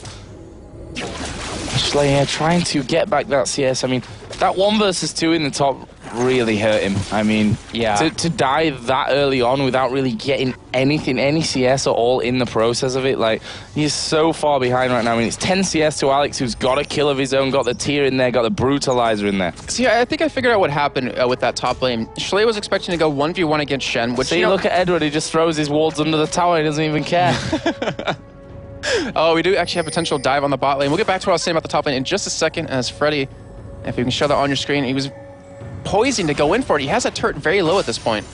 Schleia trying to get back that CS. I mean, that 1 versus 2 in the top really hurt him. I mean, yeah, to die that early on without really getting anything, any CS at all in the process of it, like, he's so far behind right now. I mean, it's 10 CS to Alex, who's got a kill of his own, got the tier in there, got the brutalizer in there. See, I think I figured out what happened with that top lane. Schleia was expecting to go 1v1 against Shen, which, you look at Edward, he just throws his wards under the tower, he doesn't even care. Oh, we do actually have potential dive on the bot lane. We'll get back to what I was saying about the top lane in just a second, as Freddy, if you can show that on your screen, he was poising to go in for it. He has that turret very low at this point.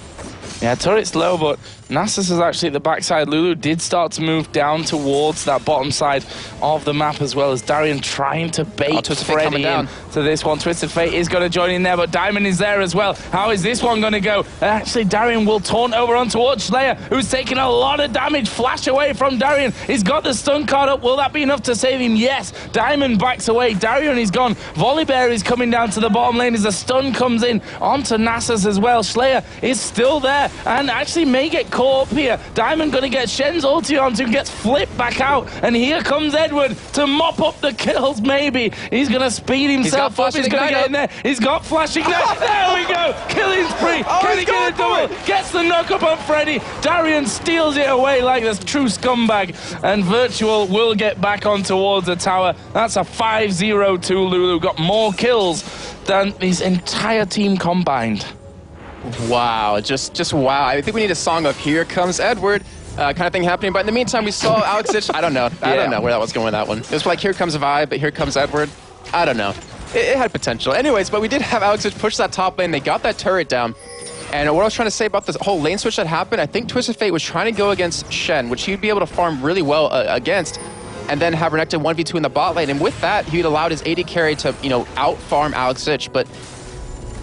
Yeah, turret's low, but Nasus is actually at the backside. Lulu did start to move down towards that bottom side of the map, as well as Darian trying to bait Freddy in to this one. Twisted Fate is going to join in there, but Diamond is there as well. How is this one going to go? Actually, Darian will taunt over on towards Schleia, who's taking a lot of damage. Flash away from Darian. He's got the stun card up. Will that be enough to save him? Yes. Diamond backs away. Darian is gone. Volibear is coming down to the bottom lane as the stun comes in onto Nasus as well. Schleia is still there and actually may get caught up here. Diamond going to get Shen's ulti onto, gets flipped back out, and here comes Edward to mop up the kills, maybe. He's going to speed himself up. He's going to get in there. He's got flashing ignite. There we go. Killing spree. Can he get a double? Gets the knock up on Freddy. Darian steals it away like this true scumbag, and Virtual will get back on towards the tower. That's a 5-0 to Lulu. Got more kills than his entire team combined. Wow, just wow. I think we need a song of Here Comes Edward kind of thing happening. But in the meantime, we saw Alex Itch. I don't know. I don't know where that was going with that one. It was like Here Comes a Vibe, but Here Comes Edward. I don't know. It had potential. Anyways, but we did have Alex Itch push that top lane. They got that turret down. And what I was trying to say about this whole lane switch that happened, I think Twisted Fate was trying to go against Shen, which he'd be able to farm really well against, and then have Renekton 1v2 in the bot lane. And with that, he'd allowed his AD carry to, out-farm Alex Itch. But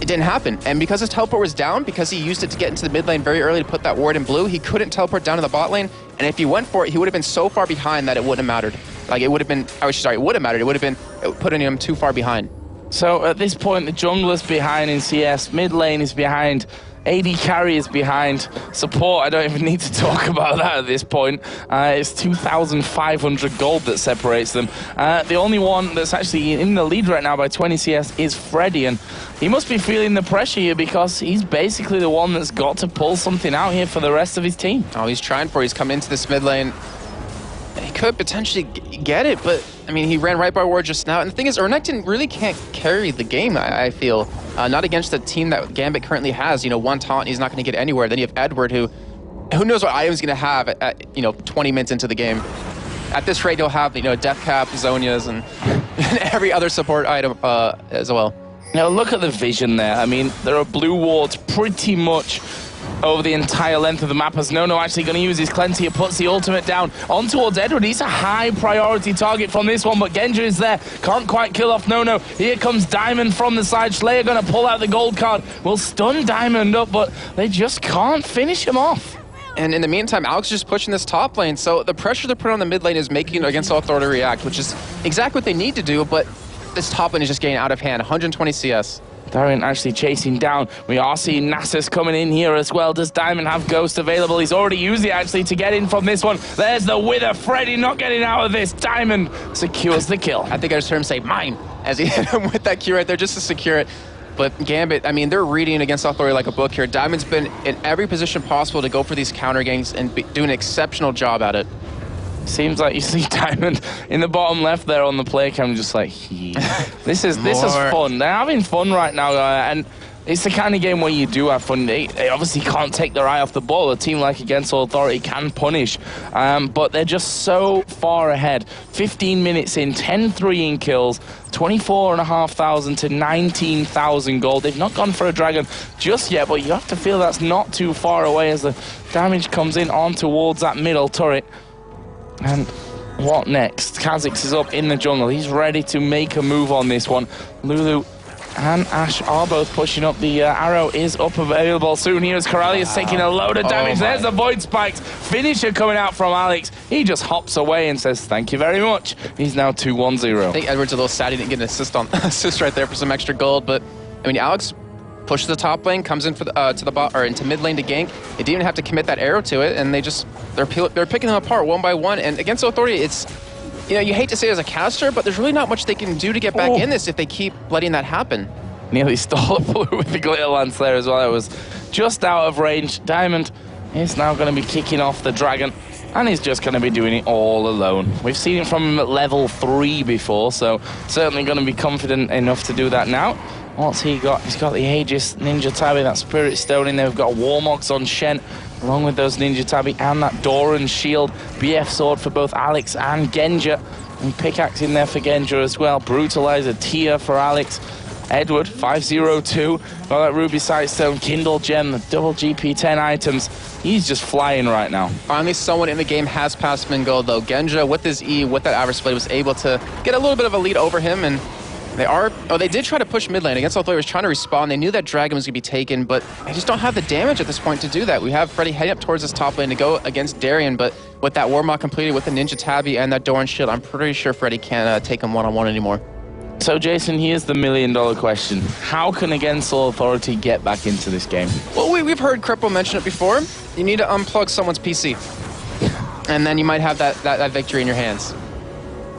it didn't happen, and because his teleport was down, because he used it to get into the mid lane very early to put that ward in blue, he couldn't teleport down to the bot lane, and if he went for it, he would have been so far behind that it wouldn't have mattered. Like, it would have been, it would have mattered, it would have been putting him too far behind. So at this point, the jungler's behind in CS, mid lane is behind, AD carry is behind, support, I don't even need to talk about that at this point. It's 2,500 gold that separates them. The only one that's actually in the lead right now by 20 CS is Freddy, and he must be feeling the pressure here because he's basically the one that's got to pull something out here for the rest of his team. Oh, he's trying for it. He's come into this mid lane. He could potentially get it, but I mean, he ran right by ward just now. And the thing is, Renekton really can't carry the game, I feel. Not against the team that Gambit currently has. One taunt, he's not going to get anywhere. Then you have Edward, who knows what item's going to have at 20 minutes into the game. At this rate, he'll have, Death Cap, Zonias, and every other support item as well. Now, look at the vision there. I mean, there are blue wards pretty much over the entire length of the map as Nono actually going to use his cleanse here, puts the ultimate down on towards Edward. He's a high priority target from this one, but Genja is there. Can't quite kill off Nono. Here comes Diamond from the side. Slayer going to pull out the gold card. Will stun Diamond up, but they just can't finish him off. And in the meantime, Alex is just pushing this top lane, so the pressure they put on the mid lane is making Against All Authority react, which is exactly what they need to do, but this top lane is just getting out of hand. 120 CS. Darren actually chasing down. We are seeing Nasus coming in here as well. Does Diamond have Ghost available? He's already used it actually to get in from this one. There's the Wither. Freddy not getting out of this. Diamond secures the kill. I think I just heard him say, mine, as he hit him with that Q right there just to secure it. But Gambit, I mean, they're reading Against Authority like a book here. Diamond's been in every position possible to go for these counter ganks and do an exceptional job at it. Seems like you see Diamond in the bottom left there on the play cam, just like, this is fun. They're having fun right now, and it's the kind of game where you do have fun. They obviously can't take their eye off the ball. A team like Against All Authority can punish, but they're just so far ahead. 15 minutes in, 10-3 in kills, 24,500 to 19,000 gold. They've not gone for a dragon just yet, but you have to feel that's not too far away as the damage comes in on towards that middle turret. And what next? Kha'Zix is up in the jungle. He's ready to make a move on this one. Lulu and Ash are both pushing up. The arrow is up available soon. Here's Corellius taking a load of damage. There's the Void Spikes. Finisher coming out from Alex. He just hops away and says, thank you very much. He's now 2-1-0. I think Edward's a little sad he didn't get an assist right there for some extra gold. But, I mean, Alex pushes the top lane, comes in for the, to the bot or into mid lane to gank. They didn't even have to commit that arrow to it, and they're picking them apart one by one. And Against Authority, it's, you know, you hate to say it as a caster, but there's really not much they can do to get back in this if they keep letting that happen. Nearly stole a blue with the glitter lance there as well. It was just out of range. Diamond is now going to be kicking off the dragon, and he's just going to be doing it all alone. We've seen him from level 3 before, so certainly going to be confident enough to do that now. What's he got? He's got the Aegis Ninja Tabi, that Spirit Stone in there. We've got Warmogs on Shen, along with those Ninja Tabi, and that Doran Shield. BF Sword for both Alex and Genja. And Pickaxe in there for Genja as well. Brutalizer, Tia for Alex. Edward, 502. Got that Ruby Sightstone, Kindle Gem, the double GP10 items. He's just flying right now. Finally, someone in the game has passed Mingold, though. Genja, with his E, with that average split, was able to get a little bit of a lead over him, and they did try to push mid lane. Against All Authority was trying to respawn. They knew that Dragon was going to be taken, but they just don't have the damage at this point to do that. We have Freddy heading up towards this top lane to go against Darien, but with that Warmock completed, with the Ninja Tabi and that Doran Shield, I'm pretty sure Freddy can't take him one-on-one anymore. So, Jason, here's the million-dollar question. How can Against All Authority get back into this game? Well, we've heard Cripple mention it before. You need to unplug someone's PC, and then you might have that victory in your hands.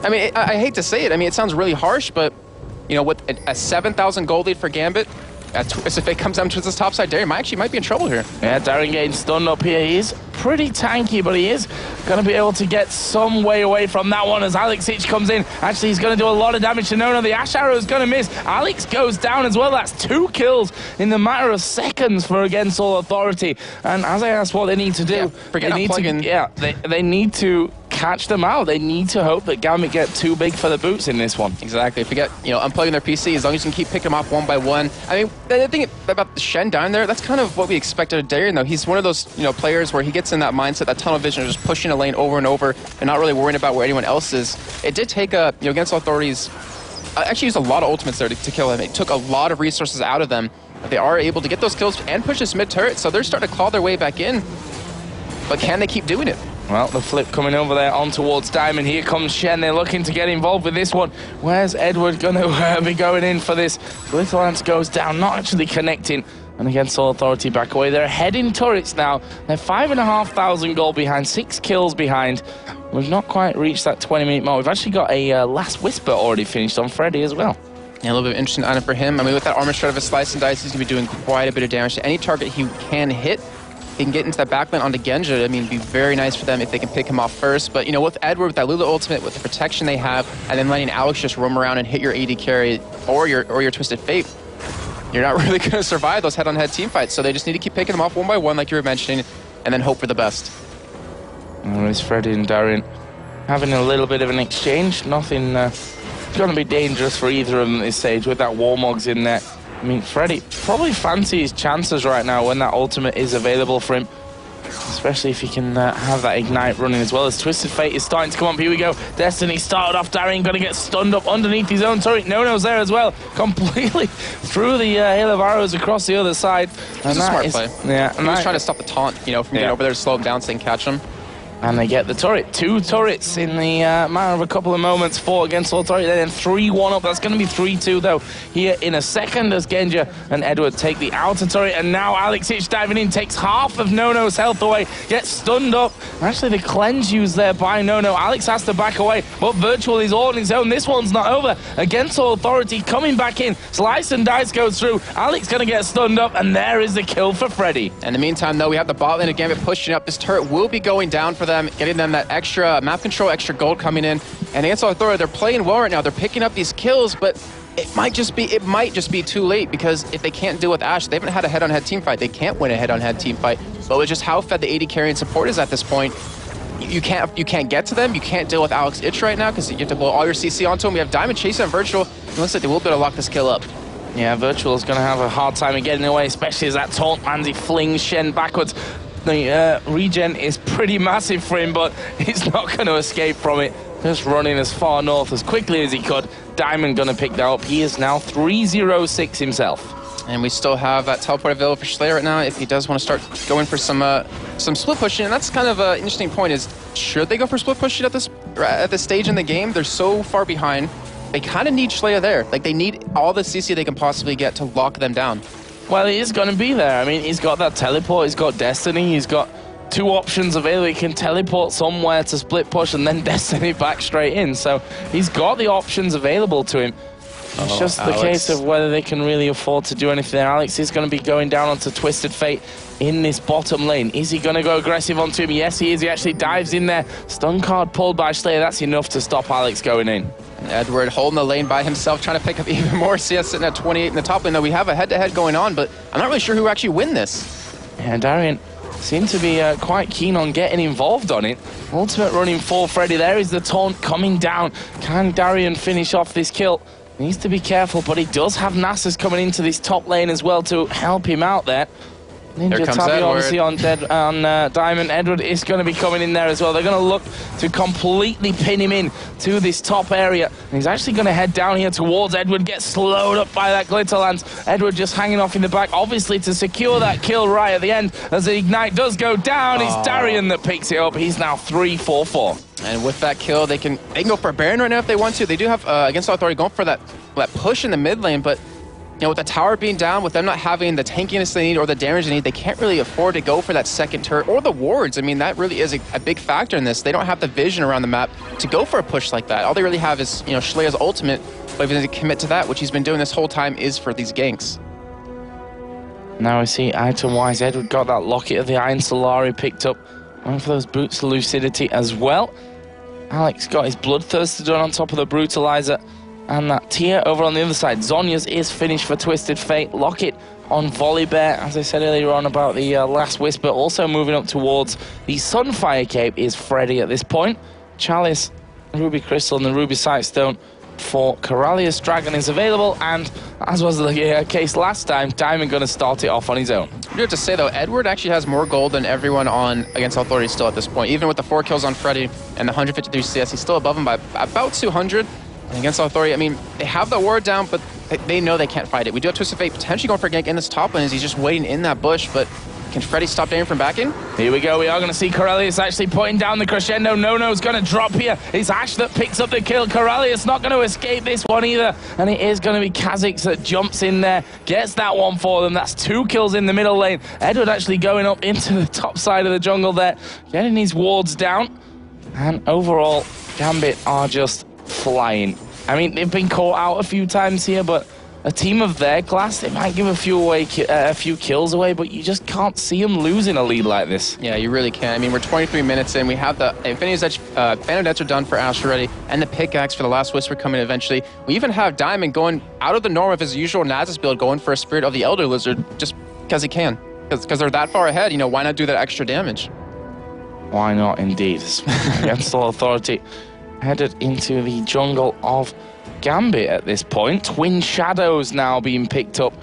I mean, I hate to say it. I mean, it sounds really harsh, but, you know, with a 7,000 gold lead for Gambit, if it comes down to this top side, Darien might be in trouble here. Yeah, Darien getting stunned up here. He's pretty tanky, but he is going to be able to get some way away from that one as Alex Hitch comes in. Actually, he's going to do a lot of damage to Nono. The Ash Arrow is going to miss. Alex goes down as well. That's 2 kills in the matter of seconds for Against All Authority. And as I asked what they need to do, they need to catch them out. They need to hope that Gambit get too big for the boots in this one. Exactly. If you get, unplugging their PC, as long as you can keep picking them off one by one. I mean, the thing about the Shen down there, that's kind of what we expected of Darien, though. He's one of those, players where he gets in that mindset, that tunnel vision of just pushing a lane over and over and not really worrying about where anyone else is. It did take Against All Authorities, actually used a lot of ultimates there to kill him. It took a lot of resources out of them. But they are able to get those kills and push this mid turret, so they're starting to claw their way back in. But can they keep doing it? Well, the flip coming over there on towards Diamond. Here comes Shen. They're looking to get involved with this one. Where's Edward going to be going in for this? Little Lance goes down, not actually connecting. And Against All Authority back away. They're heading turrets now. They're 5,500 gold behind, 6 kills behind. We've not quite reached that 20-minute mark. We've actually got a Last Whisper already finished on Freddy as well. Yeah, a little bit of an interesting item for him. I mean, with that armor shred of his Slice and Dice, he's going to be doing quite a bit of damage to any target he can hit. He can get into that backline onto Genja. I mean, it'd be very nice for them if they can pick him off first. But, with Edward, with that Lulu ultimate, with the protection they have, and then letting Alex just roam around and hit your AD carry or your Twisted Fate, you're not really going to survive those head-on-head team fights. So they just need to keep picking them off one by one, like you were mentioning, and then hope for the best. It's Freddy and Darien having a little bit of an exchange. Nothing going to be dangerous for either of them at this stage with that Warmogs in there. I mean, Freddy probably fancies his chances right now when that ultimate is available for him. Especially if he can have that ignite running as well. As Twisted Fate is starting to come up. Here we go. Destiny started off. Darian going to get stunned up underneath his own turret. No-No's there as well. Completely through the hail of arrows across the other side. It's a smart play. Yeah. He was trying to stop the taunt, from getting over there to slow him down so they can catch him. And they get the turret. 2 turrets in the matter of a couple of moments. 4 against Authority, then 3-1 up. That's going to be 3-2 though here in a second as Genja and Edward take the outer turret. And now Alex Hitch diving in, takes half of No-No's health away, gets stunned up. Actually, the cleanse used there by No-No. Alex has to back away, but Virtual is all on his own. This one's not over. Against Authority, coming back in. Slice and Dice goes through. Alex going to get stunned up, and there is the kill for Freddy. In the meantime, though, we have the bot lane again, pushing up. This turret will be going down for them, getting them that extra map control, extra gold coming in. And against Authority, they're playing well right now. They're picking up these kills, but it might just be too late, because if they can't deal with Ashe, they haven't had a head-on-head team fight. They can't win a head-on-head team fight. But with just how fed the AD carry and support is at this point, you can't get to them. You can't deal with Alex Itch right now because you have to blow all your CC onto him. We have Diamond chasing on Virtual. It looks like they will be able to lock this kill up. Yeah, Virtual is going to have a hard time getting away, especially as that taunt lands. He flings Shen backwards. The regen is pretty massive for him, but he's not going to escape from it. Just running as far north as quickly as he could. Diamond going to pick that up. He is now 3-0-6 himself. And we still have that teleport available for Slayer right now if he does want to start going for some split pushing. And that's kind of an interesting point, is should they go for split pushing at this stage in the game? They're so far behind. They kind of need Slayer there. Like, they need all the CC they can possibly get to lock them down. Well, he is going to be there. I mean, he's got that teleport, he's got Destiny, he's got 2 options available. He can teleport somewhere to split push and then Destiny back straight in. So he's got the options available to him. It's just the case of whether they can really afford to do anything. Alex is going to be going down onto Twisted Fate in this bottom lane. Is he going to go aggressive onto him? Yes, he is. He actually dives in there. Stun card pulled by Slayer. That's enough to stop Alex going in. Edward holding the lane by himself, trying to pick up even more CS, sitting at 28 in the top lane. Now we have a head-to-head going on, but I'm not really sure who will actually win this. Yeah, Darian seemed to be quite keen on getting involved on it. Ultimate running for Freddy. There is the taunt coming down. Can Darian finish off this kill? Needs to be careful, but he does have Nasus coming into this top lane as well to help him out there. Ninja Tabi obviously on Diamond. Edward is going to be coming in there as well. They're going to look to completely pin him in to this top area. And he's actually going to head down here towards Edward, get slowed up by that Glitter Lance. Edward just hanging off in the back, obviously to secure that kill right at the end. As the Ignite does go down, it's Darian that picks it up. He's now 3-4-4. And with that kill, they can go for a Baron right now if they want to. They do have, against Authority, going for that push in the mid lane, but with the tower being down, with them not having the tankiness they need or the damage they need, they can't really afford to go for that second turret or the wards. I mean, that really is a big factor in this. They don't have the vision around the map to go for a push like that. All they really have is, Schleier's ultimate, but if they commit to that, which he's been doing this whole time, is for these ganks. Now we see item-wise, Edward got that Locket of the Iron Solari picked up. Went for those Boots of Lucidity as well. Alex got his Bloodthirster done on top of the Brutalizer. And that tier over on the other side. Zonya's is finished for Twisted Fate. Locket on Volibear, as I said earlier on about the Last Whisper. Also moving up towards the Sunfire Cape is Freddy at this point. Chalice, Ruby Crystal, and the Ruby Sightstone for Coralius Dragon is available. And as was the case last time, Diamond going to start it off on his own. You have to say, though, Edward actually has more gold than everyone on against Authority still at this point. Even with the 4 kills on Freddy and the 153 CS, he's still above him by about 200. And against Authority, I mean, they have the ward down, but they know they can't fight it. We do have Twisted Fate potentially going for a gank in this top lane as he's just waiting in that bush, but can Freddy stop Darian from backing? Here we go. We are going to see Corellius actually putting down the crescendo. No-No's going to drop here. It's Ashe that picks up the kill. Corellius not going to escape this one either. And it is going to be Kha'Zix that jumps in there, gets that one for them. That's 2 kills in the middle lane. Edward actually going up into the top side of the jungle there, getting his wards down. And overall, Gambit are just flying. I mean, they've been caught out a few times here, but a team of their class, they might give a few kills away, but you just can't see them losing a lead like this. Yeah, you really can't. I mean, we're 23 minutes in. We have the Infinity's Edge, Phantom Nets are done for Ashe already, and the pickaxe for the Last Whisper coming eventually. We even have Diamond going out of the norm of his usual Nasus build, going for a Spirit of the Elder Lizard, just because he can. Because they're that far ahead, why not do that extra damage? Why not, indeed? Against all Authority. headed into the jungle of Gambit at this point. Twin Shadows now being picked up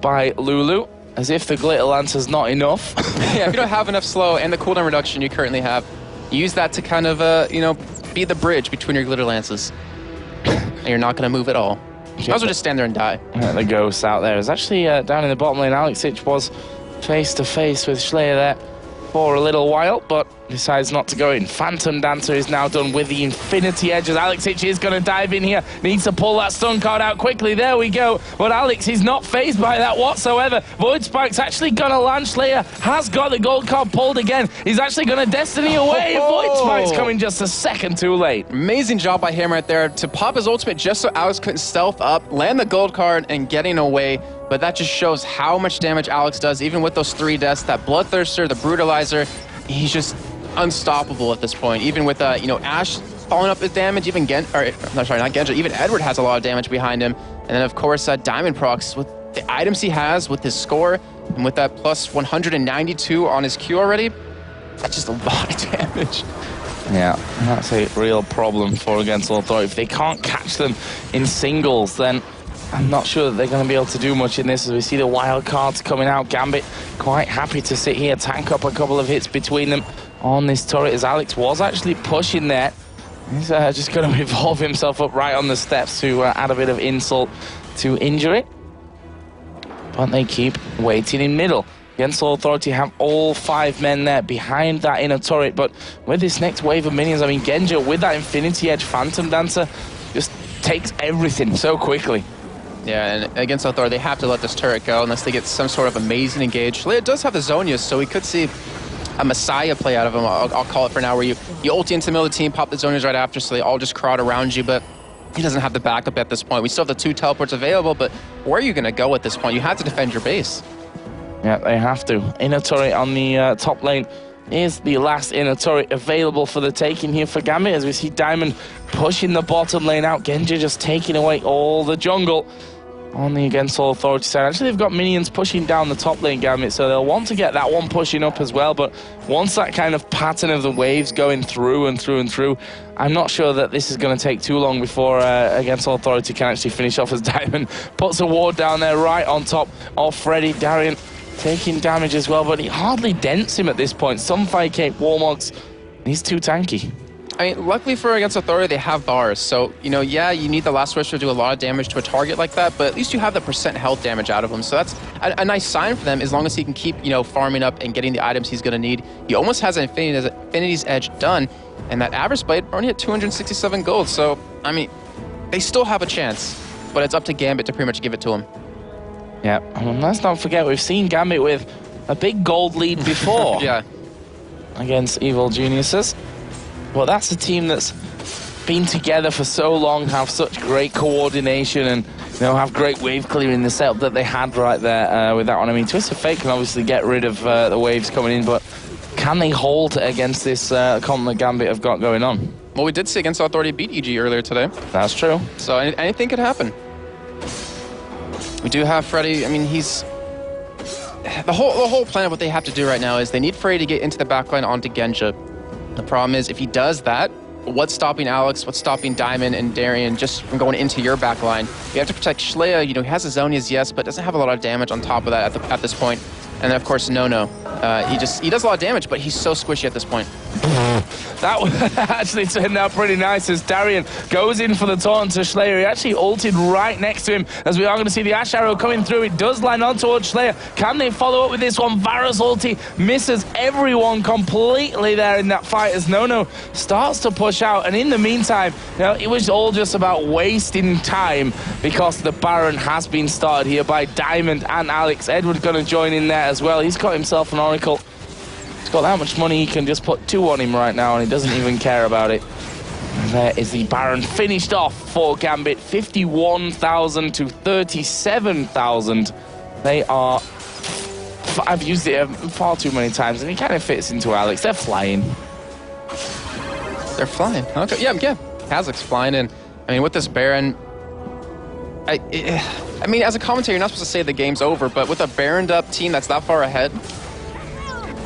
by Lulu, as if the Glitter Lancer's not enough. Yeah, if you don't have enough slow and the cooldown reduction you currently have, use that to kind of, you know, be the bridge between your Glitter Lances. And you're not going to move at all. You might as well just stand there and die. The ghost out there is actually down in the bottom lane. Alexic was face to face with Slayer there for a little while, but decides not to go in. Phantom Dancer is now done with the Infinity Edge, as Alexic is going to dive in here. Needs to pull that stun card out quickly. There we go. But Alex is not phased by that whatsoever. Void Spike's actually going to land. Slayer has got the gold card pulled again. He's actually going to Destiny away. Void Spike's coming just a second too late. Amazing job by him right there to pop his ultimate just so Alex couldn't stealth up, land the gold card, and getting away. But that just shows how much damage Alex does, even with those 3 deaths. That Bloodthirster, the Brutalizer, he's just unstoppable at this point. Even with, you know, Ashe following up his damage, even no, sorry, not Genja, even Edward has a lot of damage behind him. And then, of course, Diamond Procs, with the items he has, with his score, and with that plus 192 on his Q already, that's just a lot of damage. Yeah, that's a real problem for Gensel Authority. If they can't catch them in singles, then I'm not sure that they're going to be able to do much in this, as we see the wild cards coming out. Gambit quite happy to sit here, tank up a couple of hits between them on this turret, as Alex was actually pushing there. He's just going to evolve himself up right on the steps to add a bit of insult to injury. But they keep waiting in middle. Gensel Authority have all 5 men there behind that inner turret, but with this next wave of minions, I mean, Genja with that Infinity Edge Phantom Dancer just takes everything so quickly. Yeah, and against Authority, they have to let this turret go unless they get some sort of amazing engage. It does have the Zonias, so we could see a Messiah play out of him, I'll call it for now, where you ulti into the middle of the team, pop the Zonias right after, so they all just crowd around you, but he doesn't have the backup at this point. We still have the 2 teleports available, but where are you going to go at this point? You have to defend your base. Yeah, they have to. Inner turret on the top lane is the last inner turret available for the taking here for Gambit, as we see Diamond pushing the bottom lane out. Genja just taking away all the jungle on the Gensel Authority side. Actually, they've got minions pushing down the top lane, Gambit, so they'll want to get that one pushing up as well, but once that kind of pattern of the waves going through and through and through, I'm not sure that this is going to take too long before Gensel Authority can actually finish off, as Diamond puts a ward down there right on top of Freddy. Darian taking damage as well, but he hardly dents him at this point. Sunfire Cape, Warmogs, he's too tanky. I mean, luckily for Against Authority, they have bars. So, you know, yeah, you need the Last Wish to do a lot of damage to a target like that, but at least you have the % health damage out of him. So that's a nice sign for them, as long as he can keep, you know, farming up and getting the items he's going to need. He almost has an Infinity's Edge done, and that Average Blade only at 267 gold. So, I mean, they still have a chance, but it's up to Gambit to pretty much give it to him. Yeah, and let's not forget, we've seen Gambit with a big gold lead before. Yeah. Against Evil Geniuses. Well, that's a team that's been together for so long, have such great coordination, and you know, have great wave clearing, the setup that they had right there with that one. I mean, Twisted Fate can obviously get rid of the waves coming in, but can they hold against this comp that Gambit have got going on? Well, we did see Against Authority beat EG earlier today. That's true. So anything could happen. We do have Freddy. I mean, he's... The whole plan of what they have to do right now is they need Freddy to get into the backline onto Genja. The problem is, if he does that, what's stopping Alex, what's stopping Diamond and Darian just from going into your backline? You have to protect Shlea. You know, he has his Zonias, yes, but doesn't have a lot of damage on top of that at this point. And then, of course, No. He does a lot of damage, but he's so squishy at this point. That actually turned out pretty nice, as Darian goes in for the taunt to Slayer. He actually ulted right next to him, as we are going to see the Ash Arrow coming through. It does line on towards Slayer. Can they follow up with this one? Varus ulti misses everyone completely there in that fight, as No starts to push out. And in the meantime, you know, it was all just about wasting time, because the Baron has been started here by Diamond and Alex. Edward going to join in there as well. He's got himself an Oracle. He's got that much money, he can just put 2 on him right now, and he doesn't even care about it. And there is the Baron finished off for Gambit, 51,000 to 37,000. They are... I've used it far too many times, and it kind of fits into Alex. They're flying. They're flying. Okay, yeah. Kazakh's flying in. I mean, with this Baron... I mean, as a commentator, you're not supposed to say the game's over, but with a Baroned up team that's that far ahead,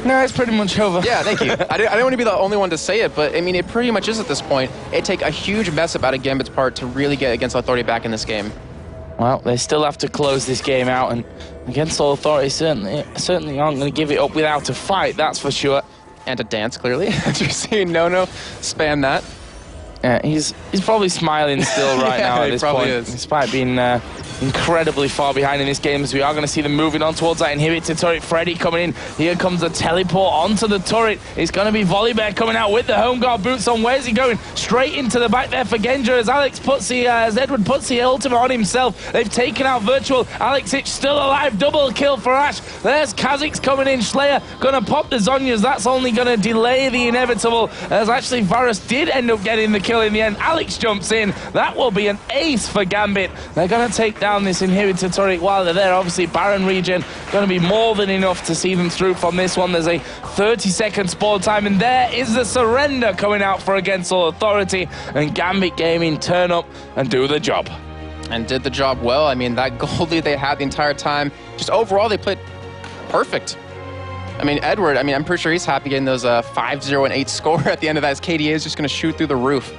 No, it's pretty much over. Yeah, thank you. I didn't want to be the only one to say it, but I mean, it pretty much is at this point. It'd take a huge mess up out of Gambit's part to really get Against Authority back in this game. Well, they still have to close this game out, and Against All Authority certainly aren't going to give it up without a fight, that's for sure. And a dance, clearly. As you're seeing Nono spam that. Yeah, he's probably smiling still right Yeah, now at he this probably point, is. despite being incredibly far behind in this game, as we are going to see them moving on towards that inhibitor turret. Freddy coming in. Here comes the teleport onto the turret. It's going to be Volibear coming out with the home guard boots on. Where's he going? Straight into the back there for Genja as as Edward puts the ultimate on himself. They've taken out Virtual. Alex Hitch still alive. Double kill for Ash. There's Kha'Zix coming in. Slayer going to pop the Zhonya's. That's only going to delay the inevitable, as actually Varus did end up getting the kill in the end. Alex jumps in. That will be an ace for Gambit. They're going to take down this inhibitor turret while they're there. Obviously, Baron regen going to be more than enough to see them through from this one. There's a 30-second spawn time, and there is the surrender coming out for Against All Authority, and Gambit Gaming turn up and do the job. And did the job well. I mean, that goal lead they had the entire time, just overall, they played perfect. I mean, Edward, I'm pretty sure he's happy getting those 5-0 and 8 score at the end of that. His KDA is just going to shoot through the roof.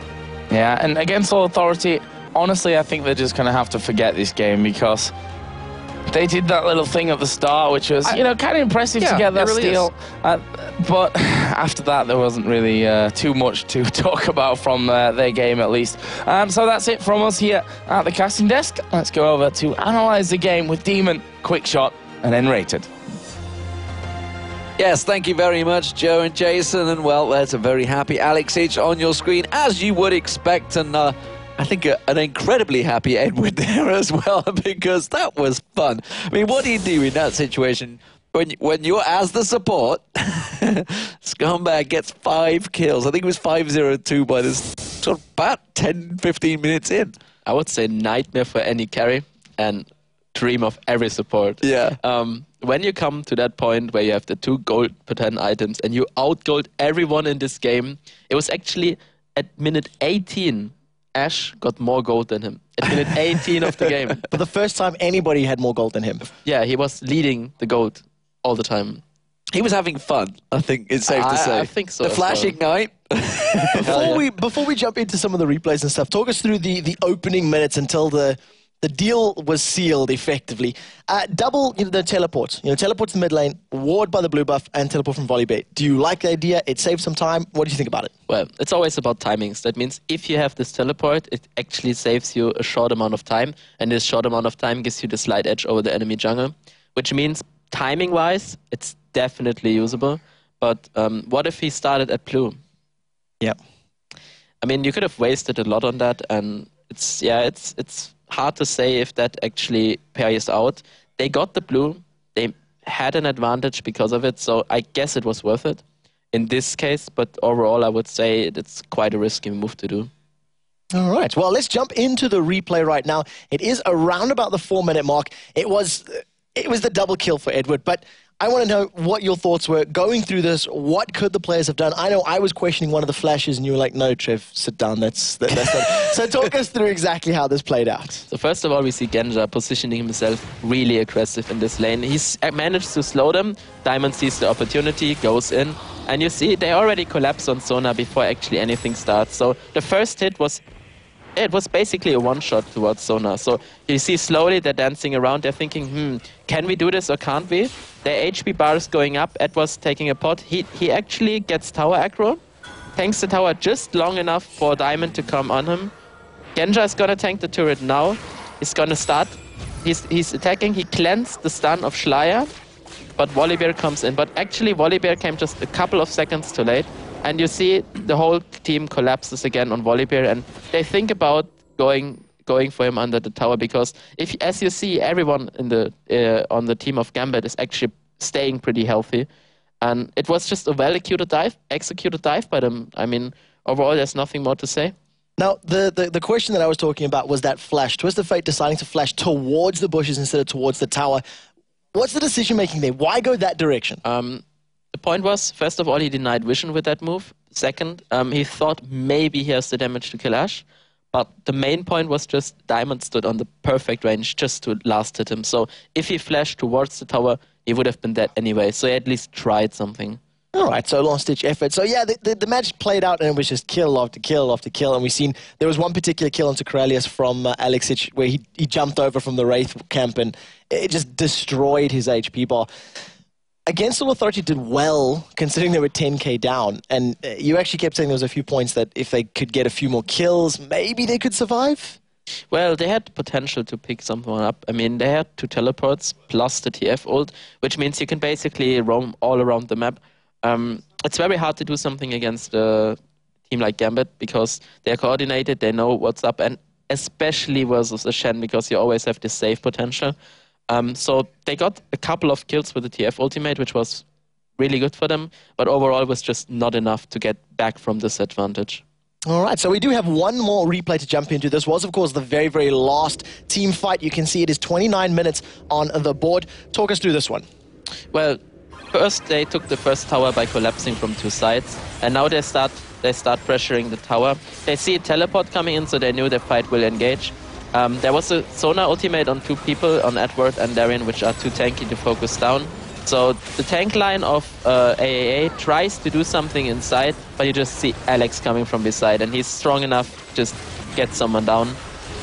Yeah, and Against All Authority, honestly, I think they're just going to have to forget this game, because they did that little thing at the start, which was, kind of impressive to get that really steal. But after that, there wasn't really too much to talk about from their game, at least. So that's it from us here at the casting desk. Let's go over to analyze the game with Demon, Quick Shot, and then Rated. Yes, thank you very much, Joe and Jason. And, well, there's a very happy Alex H on your screen, as you would expect. And I think an incredibly happy Edward there as well, because that was fun. I mean, what do you do in that situation when you're as the support? Scumbag gets 5 kills. I think it was 5-0-2 by this sort of about 10-15 minutes in. I would say nightmare for any carry and dream of every support. Yeah. When you come to that point where you have the 2 gold per 10 items and you outgold everyone in this game, it was actually at minute 18, Ash got more gold than him. At minute 18 of the game. For the first time, anybody had more gold than him. Yeah, he was leading the gold all the time. He was having fun, I think it's safe to say. I think so. The flashing night. Before we jump into some of the replays and stuff, talk us through the opening minutes until the deal was sealed effectively. Double the teleports. Teleport to the mid lane, ward by the blue buff, and teleport from Volibear. Do you like the idea? It saves some time. What do you think about it? Well, it's always about timings. That means if you have this teleport, it actually saves you a short amount of time, and this short amount of time gives you the slight edge over the enemy jungle, which means timing-wise, it's definitely usable. But what if he started at blue? Yeah. I mean, you could have wasted a lot on that, and it's hard to say if that actually pays out. They got the blue. They had an advantage because of it, so I guess it was worth it in this case. But overall, I would say it's quite a risky move to do. All right. Well, let's jump into the replay right now. It is around about the 4-minute mark. It was the double kill for Edward, but I want to know what your thoughts were going through this. What could the players have done? I know I was questioning one of the flashes, and you were like, "No, Trev, sit down. That's not." So talk us through exactly how this played out. So first of all, we see Genja positioning himself really aggressive in this lane. He's managed to slow them. Diamond sees the opportunity, goes in, and you see they already collapse on Sona before actually anything starts. So the first hit was. It was basically a one-shot towards Sona. So you see slowly they're dancing around. They're thinking, can we do this or can't we? Their HP bar is going up. Ed was taking a pot. He actually gets tower aggro. Tanks the tower just long enough for Diamond to come on him. Genja is going to tank the turret now. He's going to start. He's attacking. He cleansed the stun of Schleier. But Volibear comes in. But actually Volibear came just a couple of seconds too late. And you see the whole team collapses again on Volibear, and they think about going for him under the tower, because as you see, everyone in on the team of Gambit is actually staying pretty healthy, and it was just a well-executed dive by them. I mean, overall, there's nothing more to say. Now, the question that I was talking about was that flash. Twisted Fate deciding to flash towards the bushes instead of towards the tower. What's the decision-making there? Why go that direction? The point was, first of all, he denied vision with that move. Second, he thought maybe he has the damage to kill Ash. But the main point was just Diamond stood on the perfect range just to last hit him. So if he flashed towards the tower, he would have been dead anyway. So he at least tried something. All right, so last-ditch effort. So yeah, the match played out and it was just kill after kill after kill. And we've seen there was one particular kill onto Corellius from Alexic where he jumped over from the Wraith camp and it just destroyed his HP bar. Against All Authority did well, considering they were 10k down. And you actually kept saying there was a few points that if they could get a few more kills, maybe they could survive? Well, they had the potential to pick someone up. I mean, they had 2 teleports plus the TF ult, which means you can basically roam all around the map. It's very hard to do something against a team like Gambit because they're coordinated, they know what's up, and especially versus a Shen because you always have this save potential. So they got a couple of kills with the TF ultimate, which was really good for them, but overall was just not enough to get back from this advantage. All right, so we do have one more replay to jump into. This was, of course, the very, very last team fight. You can see it is 29 minutes on the board. Talk us through this one. Well, first they took the first tower by collapsing from 2 sides, and now they start pressuring the tower. They see a teleport coming in, so they knew the fight will engage. There was a Sona ultimate on 2 people, on Edward and Darien, which are too tanky to focus down. So the tank line of AAA tries to do something inside, but you just see Alex coming from beside, and he's strong enough to just get someone down.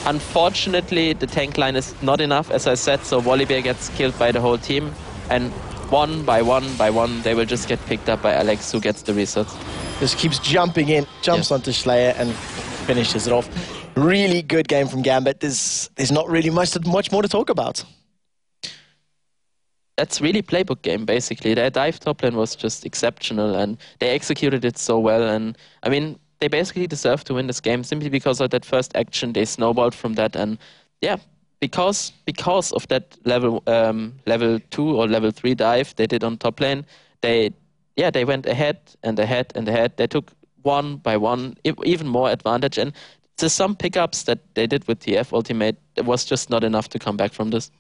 Unfortunately, the tank line is not enough, as I said, so Volibear gets killed by the whole team, and one by one, they will just get picked up by Alex, who gets the resets. Just keeps jumping in, jumps onto Slayer, and finishes it off. Really good game from Gambit. There's not really much more to talk about. That's really playbook game, basically. Their dive top lane was just exceptional, and they executed it so well. And I mean, they basically deserve to win this game simply because of that first action. They snowballed from that, and yeah, because of that level 2 or level 3 dive they did on top lane, they went ahead and ahead and ahead. They took one by one even more advantage, and there's some pickups that they did with TF ultimate. It was just not enough to come back from this.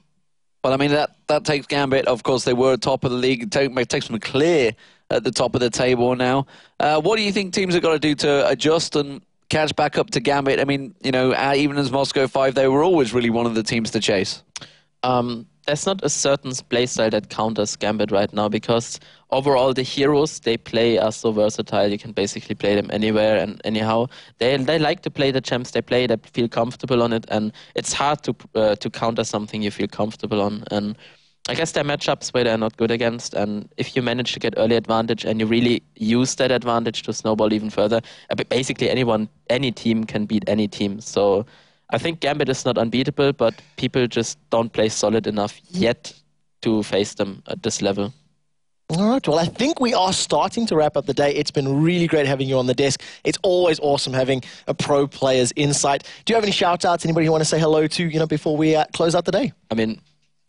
Well, I mean, that takes Gambit. Of course, they were top of the league. It takes them clear at the top of the table now. What do you think teams have got to do to adjust and catch back up to Gambit? I mean, you know, even as Moscow 5, they were always really one of the teams to chase. There's not a certain playstyle that counters Gambit right now because overall the heroes they play are so versatile. You can basically play them anywhere and anyhow. They like to play the champs they play. They feel comfortable on it, and it's hard to counter something you feel comfortable on. And I guess there are matchups where they're not good against, and if you manage to get early advantage and you really use that advantage to snowball even further, basically any team can beat any team. So I think Gambit is not unbeatable, but people just don't play solid enough yet to face them at this level. All right, well, I think we are starting to wrap up the day. It's been really great having you on the desk. It's always awesome having a pro player's insight. Do you have any shout-outs, anybody you want to say hello to, before we close out the day? I mean,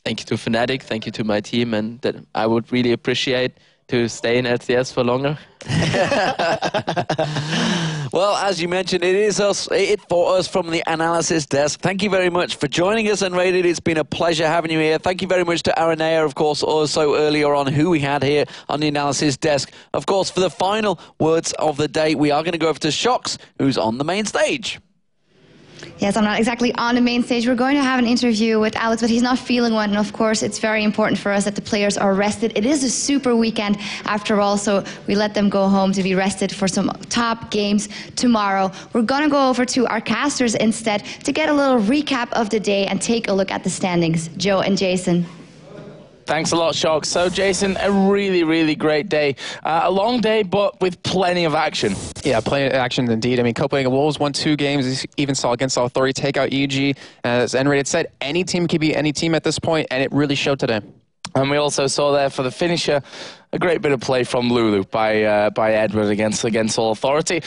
thank you to Fnatic, thank you to my team, and that I would really appreciate to stay in LCS for longer. Well, as you mentioned, it for us from the analysis desk. Thank you very much for joining us, Unrated. It's been a pleasure having you here. Thank you very much to Aranea, of course, also earlier on, who we had here on the analysis desk. Of course, for the final words of the day, we are going to go over to Shox, who's on the main stage. Yes, I'm not exactly on the main stage. We're going to have an interview with Alex, but he's not feeling well. And of course, it's very important for us that the players are rested. It is a super weekend after all, so we let them go home to be rested for some top games tomorrow. We're going to go over to our casters instead to get a little recap of the day and take a look at the standings. Joe and Jason. Thanks a lot, Shock. So, Jason, a really, really great day. A long day, but with plenty of action. Yeah, plenty of action indeed. I mean, Copenhagen Wolves won 2 games. You even saw against Authority take out EG. As N-Rated said, any team can beat any team at this point, and it really showed today. And we also saw there for the finisher a great bit of play from Lulu by Edward against All Authority.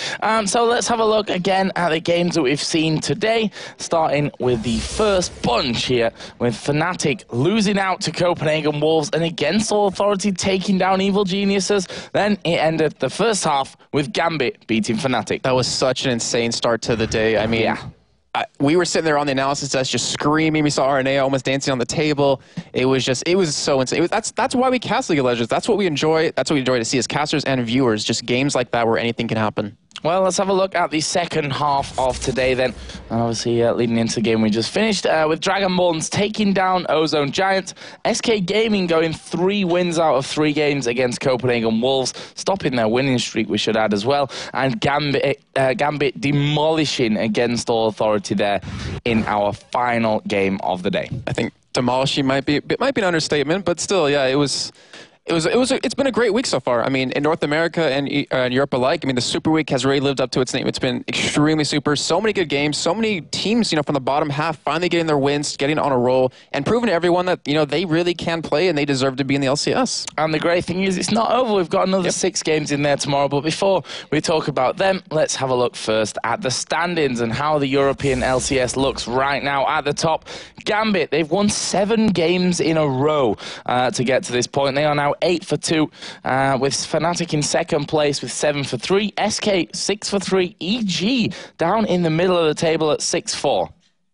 So let's have a look again at the games that we've seen today, starting with the first bunch here, with Fnatic losing out to Copenhagen Wolves and against All Authority taking down Evil Geniuses. Then it ended the first half with Gambit beating Fnatic. That was such an insane start to the day. I mean, yeah. We were sitting there on the analysis desk just screaming. We saw Arnea almost dancing on the table. It was so insane. That's why we cast League of Legends. That's what we enjoy. That's what we enjoy to see as casters and viewers. Just games like that where anything can happen. Well, let's have a look at the second half of today then. And obviously, leading into the game we just finished with Dragonborns taking down Ozone Giants. SK Gaming going 3 wins out of 3 games against Copenhagen Wolves, stopping their winning streak, we should add as well. And Gambit demolishing against All Authority there in our final game of the day. I think demolishing might be an understatement, but still, yeah, it's been a great week so far. I mean, in North America and in Europe alike, I mean, the Super Week has really lived up to its name. It's been extremely super. So many good games. So many teams, from the bottom half finally getting their wins, getting on a roll, and proving to everyone that, they really can play and they deserve to be in the LCS. And the great thing is it's not over. We've got another 6 games in there tomorrow. But before we talk about them, let's have a look first at the standings and how the European LCS looks right now at the top. Gambit, they've won 7 games in a row to get to this point. They are now 8 for 2, with Fnatic in second place with 7 for 3. SK 6 for 3. EG down in the middle of the table at 6-4.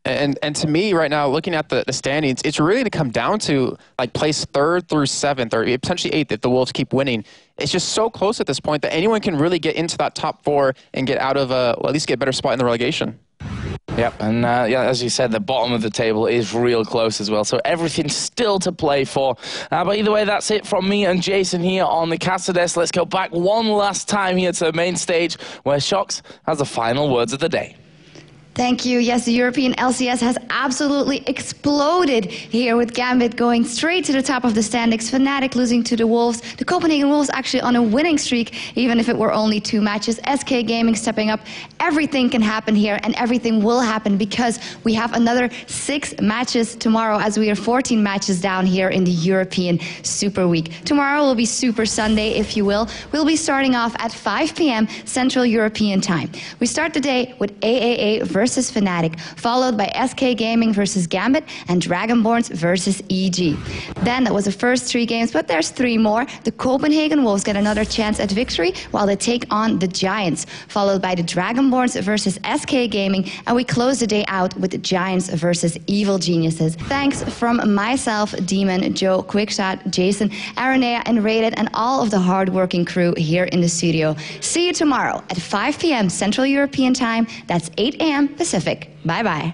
And to me right now, looking at the standings, it's really to come down to like place 3rd through 7th, or potentially 8th if the Wolves keep winning. It's just so close at this point that anyone can really get into that top 4 and get out of at least get a better spot in the relegation. Yep, and as you said, the bottom of the table is real close as well, so everything's still to play for. But either way, that's it from me and Jason here on the caster desk. Let's go back one last time here to the main stage, where Shox has the final words of the day. Thank you. Yes, the European LCS has absolutely exploded here with Gambit going straight to the top of the standings, Fnatic losing to the Wolves, the Copenhagen Wolves actually on a winning streak, even if it were only 2 matches, SK Gaming stepping up. Everything can happen here, and everything will happen because we have another 6 matches tomorrow, as we are 14 matches down here in the European Super Week. Tomorrow will be Super Sunday, if you will. We'll be starting off at 5 p.m. Central European Time. We start the day with AAA versus Fnatic, followed by SK Gaming versus Gambit and Dragonborns versus EG. Then that was the first 3 games, but there's 3 more. The Copenhagen Wolves get another chance at victory while they take on the Giants, followed by the Dragonborns versus SK Gaming, and we close the day out with the Giants versus Evil Geniuses. Thanks from myself, Demon, Joe, Quickshot, Jason, Aranea, and Rated, and all of the hard-working crew here in the studio. See you tomorrow at 5 p.m. Central European Time. That's 8 a.m. Pacific. Bye-bye.